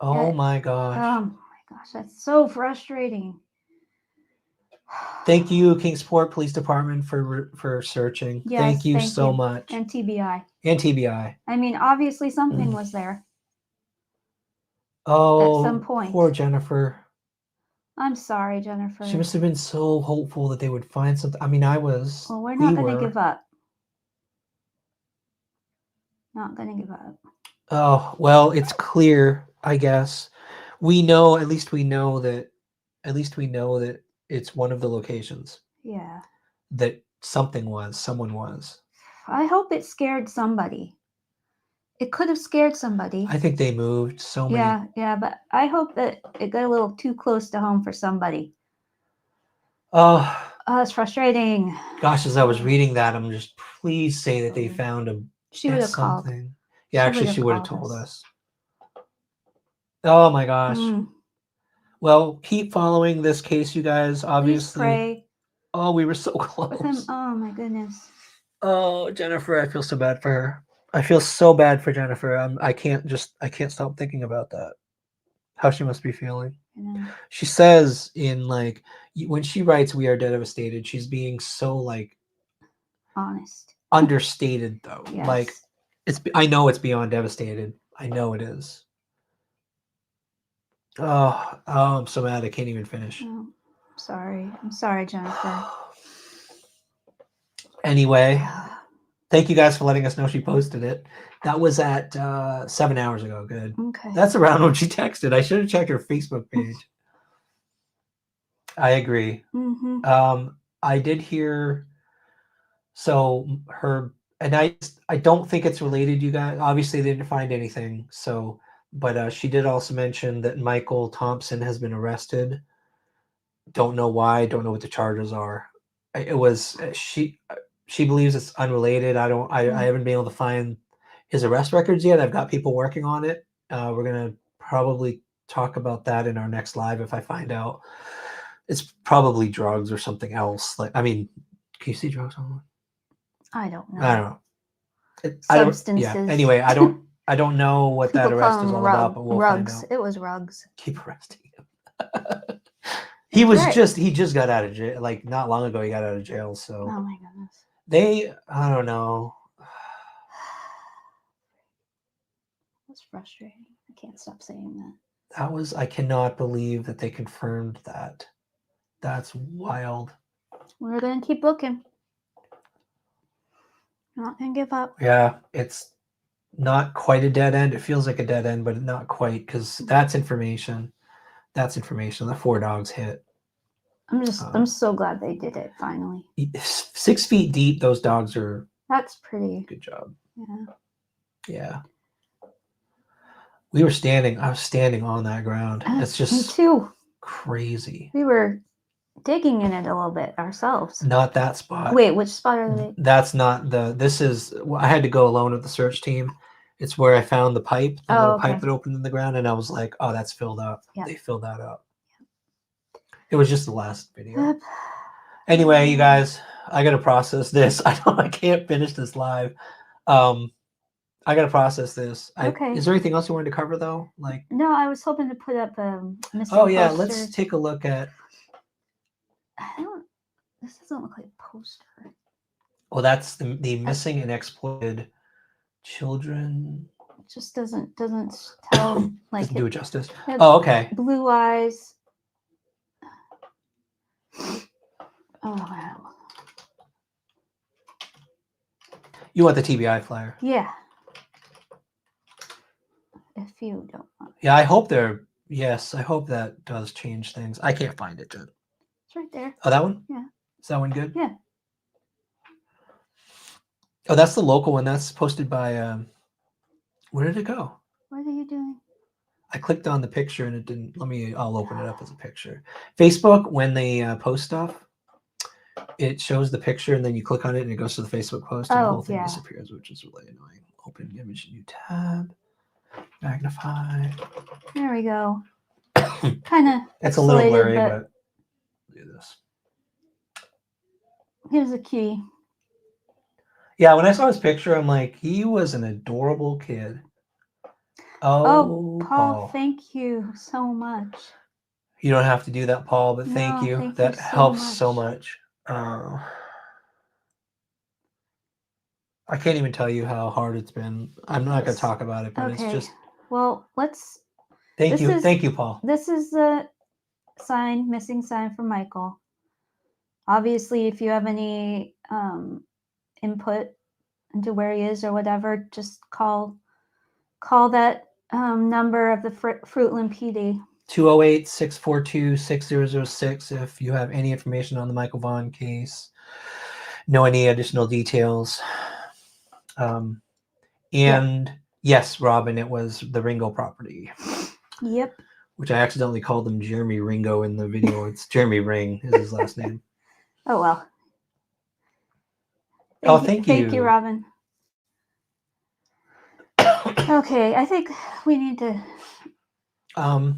Oh my gosh. Oh my gosh, that's so frustrating. Thank you, Kingsport Police Department, for searching. Yes, thank you so much. And TBI. And TBI. I mean, obviously something was there. Oh, at some point. Poor Jennifer. I'm sorry, Jennifer. She must have been so hopeful that they would find something. I mean, I was. Well, we're not going to give up. Not going to give up. Oh, well, it's clear, I guess. We know, at least we know that it's one of the locations. Yeah. That someone was. I hope it scared somebody. It could have scared somebody. I think they moved so many. Yeah, but I hope that it got a little too close to home for somebody. Oh, it's frustrating. Gosh, as I was reading that, I'm just, please say that they found a She would have called. Yeah, actually, she would have told us. Oh my gosh. Well, keep following this case, you guys. Obviously. Please pray. Oh, we were so close. Oh my goodness. Oh, Jennifer, I feel so bad for her. I feel so bad for Jennifer. I can't stop thinking about that. How she must be feeling. She says when she writes "We are devastated," she's being so honest. Understated though. Yes. I know it's beyond devastated. I know it is. Oh, I'm so mad I can't even finish. Oh, I'm sorry, Jennifer. Anyway, thank you guys for letting us know she posted it. That was at 7 hours ago. Good. Okay. That's around when she texted. I should have checked her Facebook page. I agree. I did hear. So and I don't think it's related. You guys obviously they didn't find anything. So, but she did also mention that Michael Thompson has been arrested. Don't know why. Don't know what the charges are. It was she believes it's unrelated. I haven't been able to find his arrest records yet. I've got people working on it. We're gonna probably talk about that in our next live if I find out. It's probably drugs or something else. Can you see drugs online? I don't know. I don't know. Substances. Yeah. Anyway, I don't know what that arrest is all about, but we'll find out. It was rugs. Keep arresting him. He just got out of jail. Not long ago he got out of jail. So oh my goodness. I don't know. That's frustrating. I can't stop saying that. I cannot believe that they confirmed that. That's wild. We're gonna keep looking. Not gonna give up. Yeah, it's not quite a dead end. It feels like a dead end, but not quite, because that's information. That's information. The 4 dogs hit. I'm so glad they did it finally. 6 feet deep. Those dogs are. That's pretty. Good job. Yeah. Yeah. I was standing on that ground. It's Me just too. crazy. We were digging in it a little bit ourselves. Not that spot. Wait, which spot are they? That's not this is, I had to go alone with the search team. It's where I found the pipe, the little pipe that opened in the ground, and I was like, oh, that's filled up. Yep. They filled that up. It was just the last video. Yep. Anyway, you guys, I gotta process this. I can't finish this live. I gotta process this. Okay. Is there anything else you wanted to cover though? Like, No, I was hoping to put up missing oh yeah, posters. let's take a look at. This doesn't look like a poster. Well, that's the missing and exploited children. It just doesn't tell like Doesn't do it justice. it- Oh, okay. Blue eyes. Oh wow. You want the TBI flyer? Yeah. If you don't want. Yeah, I hope I hope that does change things. I can't find it, Jen. It's right there. Oh, that one? Yeah. Is that one good? Yeah. Oh, that's the local one. That's posted by, where did it go? What are you doing? I clicked on the picture and it didn't, I'll open it up as a picture. Facebook, when they post stuff, it shows the picture and then you click on it and it goes to the Facebook post and the whole thing disappears, which is really annoying. Open image, new tab, magnify. There we go. Kind of. It's a little blurry, but look at this. Here's a key. Yeah, when I saw his picture, I'm like, he was an adorable kid. Oh, Paul, thank you so much. You don't have to do that, Paul, but thank No, you. thank That you so helps much. so much. I can't even tell you how hard it's been. I'm not going to talk about it, but it's just. Well, let's. Thank you, Paul. This is the missing sign from Michael. Obviously, if you have any input into where he is or whatever, just call that number of the Fruitland PD. 208-642-6006 if you have any information on the Michael Vaughan case, know any additional details. And yes, Robin, it was the Ringo property. Yep. Which I accidentally called him Jeremy Ringo in the video. It's Jeremy Ring is his last name. Oh, well. Thank you. Thank you, Robin. Okay, I think we need to go.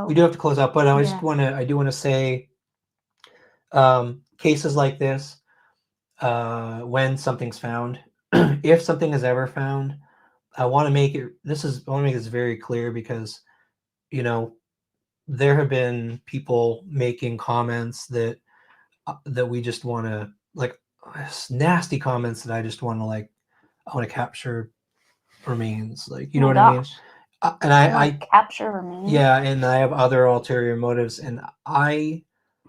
We do have to close out, but I do want to say cases like this, when something's found, if something is ever found, I want to make this very clear because, you know, there have been people making comments that we just want to, like, nasty comments that I just want to, like, I want to capture remains, like, you know what I mean? And I capture remains. Yeah, and I have other ulterior motives. And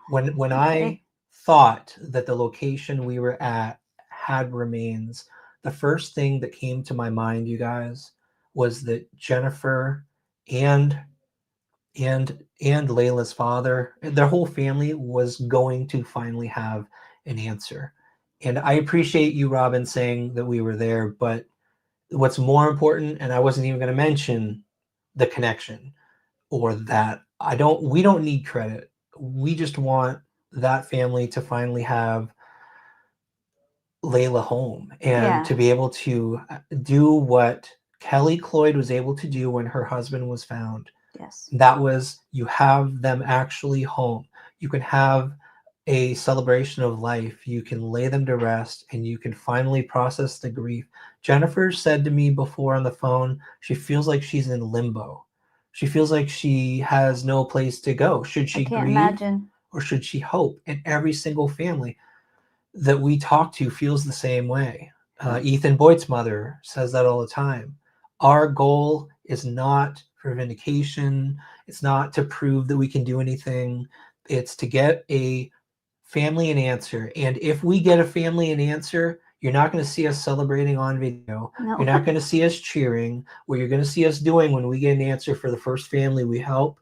when I thought that the location we were at had remains, the first thing that came to my mind, you guys, was that Jennifer and Layla's father, their whole family was going to finally have an answer. And I appreciate you, Robin, saying that we were there, but what's more important, and I wasn't even going to mention the connection or that, we don't need credit. We just want that family to finally have Layla home and to be able to do what Kelly Cloyd was able to do when her husband was found. Yes. That was, you have them actually home. You can have a celebration of life. You can lay them to rest and you can finally process the grief. Jennifer said to me before on the phone, she feels like she's in limbo. She feels like she has no place to go. Should she grieve or should she hope? And every single family that we talk to feels the same way. Ethan Boyd's mother says that all the time. Our goal is not for vindication. It's not to prove that we can do anything. It's to get a family an answer. And if we get a family an answer, You're not going to see us celebrating on video. No. You're not going to see us cheering. What you're going to see us doing when we get an answer for the first family we help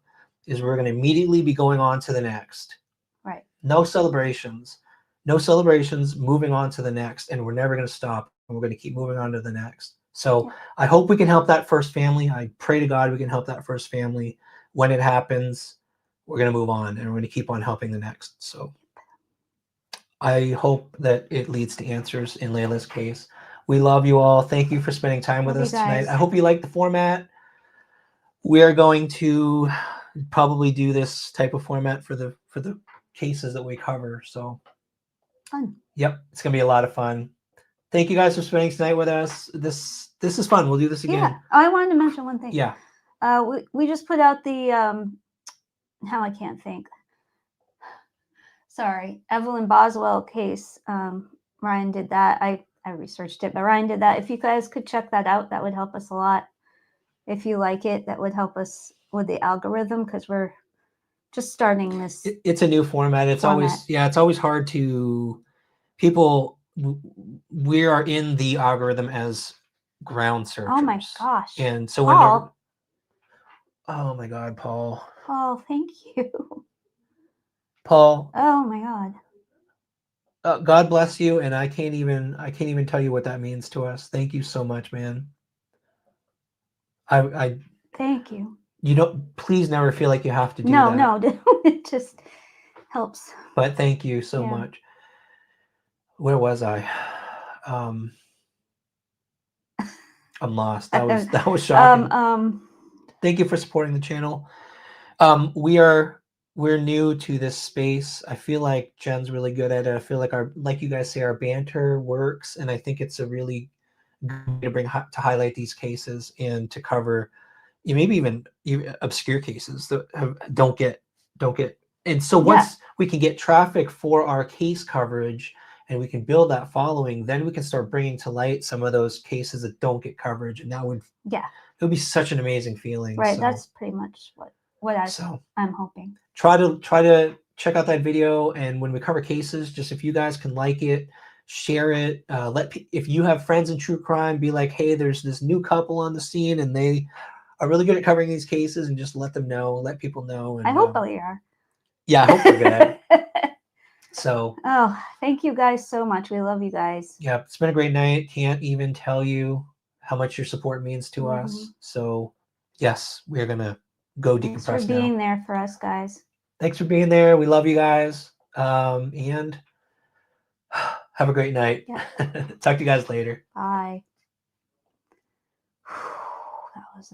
is we're going to immediately be going on to the next. Right. No celebrations. No celebrations, moving on to the next. And we're never going to stop. And we're going to keep moving on to the next. So I hope we can help that first family. I pray to God we can help that first family. When it happens, we're going to move on and we're going to keep on helping the next. So I hope that it leads to answers in Layla's case. We love you all. Thank you for spending time with us tonight. I hope you like the format. We are going to probably do this type of format for the cases that we cover. So Fun. Yep, it's gonna be a lot of fun. Thank you guys for spending tonight with us. This is fun. We'll do this again. Yeah. I wanted to mention one thing. Yeah. We just put out the now I can't think. Sorry, Evelyn Boswell case. Ryan did that. I researched it, but Ryan did that. If you guys could check that out, that would help us a lot. If you like it, that would help us with the algorithm because we're just starting this. It's a new format. It's always hard to people. We are in the algorithm as ground searchers. Oh my gosh! And so Paul. Oh my God, Paul. Paul, thank you. Paul. Oh my God. God bless you, and I can't even tell you what that means to us. Thank you so much, man. I thank you. You don't please never feel like you have to do that. No, it just helps. But thank you so much. Where was I? I'm lost. That was shocking. Thank you for supporting the channel. We're new to this space. I feel like Jen's really good at it. I feel like like you guys say, our banter works, and I think it's a really good way to highlight these cases and to cover maybe even obscure cases that don't get. And so once we can get traffic for our case coverage and we can build that following, then we can start bringing to light some of those cases that don't get coverage, and that would it would be such an amazing feeling. Right, so, that's pretty much what I'm hoping. Try to check out that video, and when we cover cases, just if you guys can like it, share it. If you have friends in true crime, be like, hey, there's this new couple on the scene, and they are really good at covering these cases, and just let them know, let people know. And I hope we are. Yeah, I hope we're good. So. Oh, thank you guys so much. We love you guys. Yeah, it's been a great night. Can't even tell you how much your support means to us. So, yes, we're gonna go decompress now. Thanks for being there for us, guys. Thanks for being there. We love you guys. And have a great night. Yeah. Talk to you guys later. Bye. That was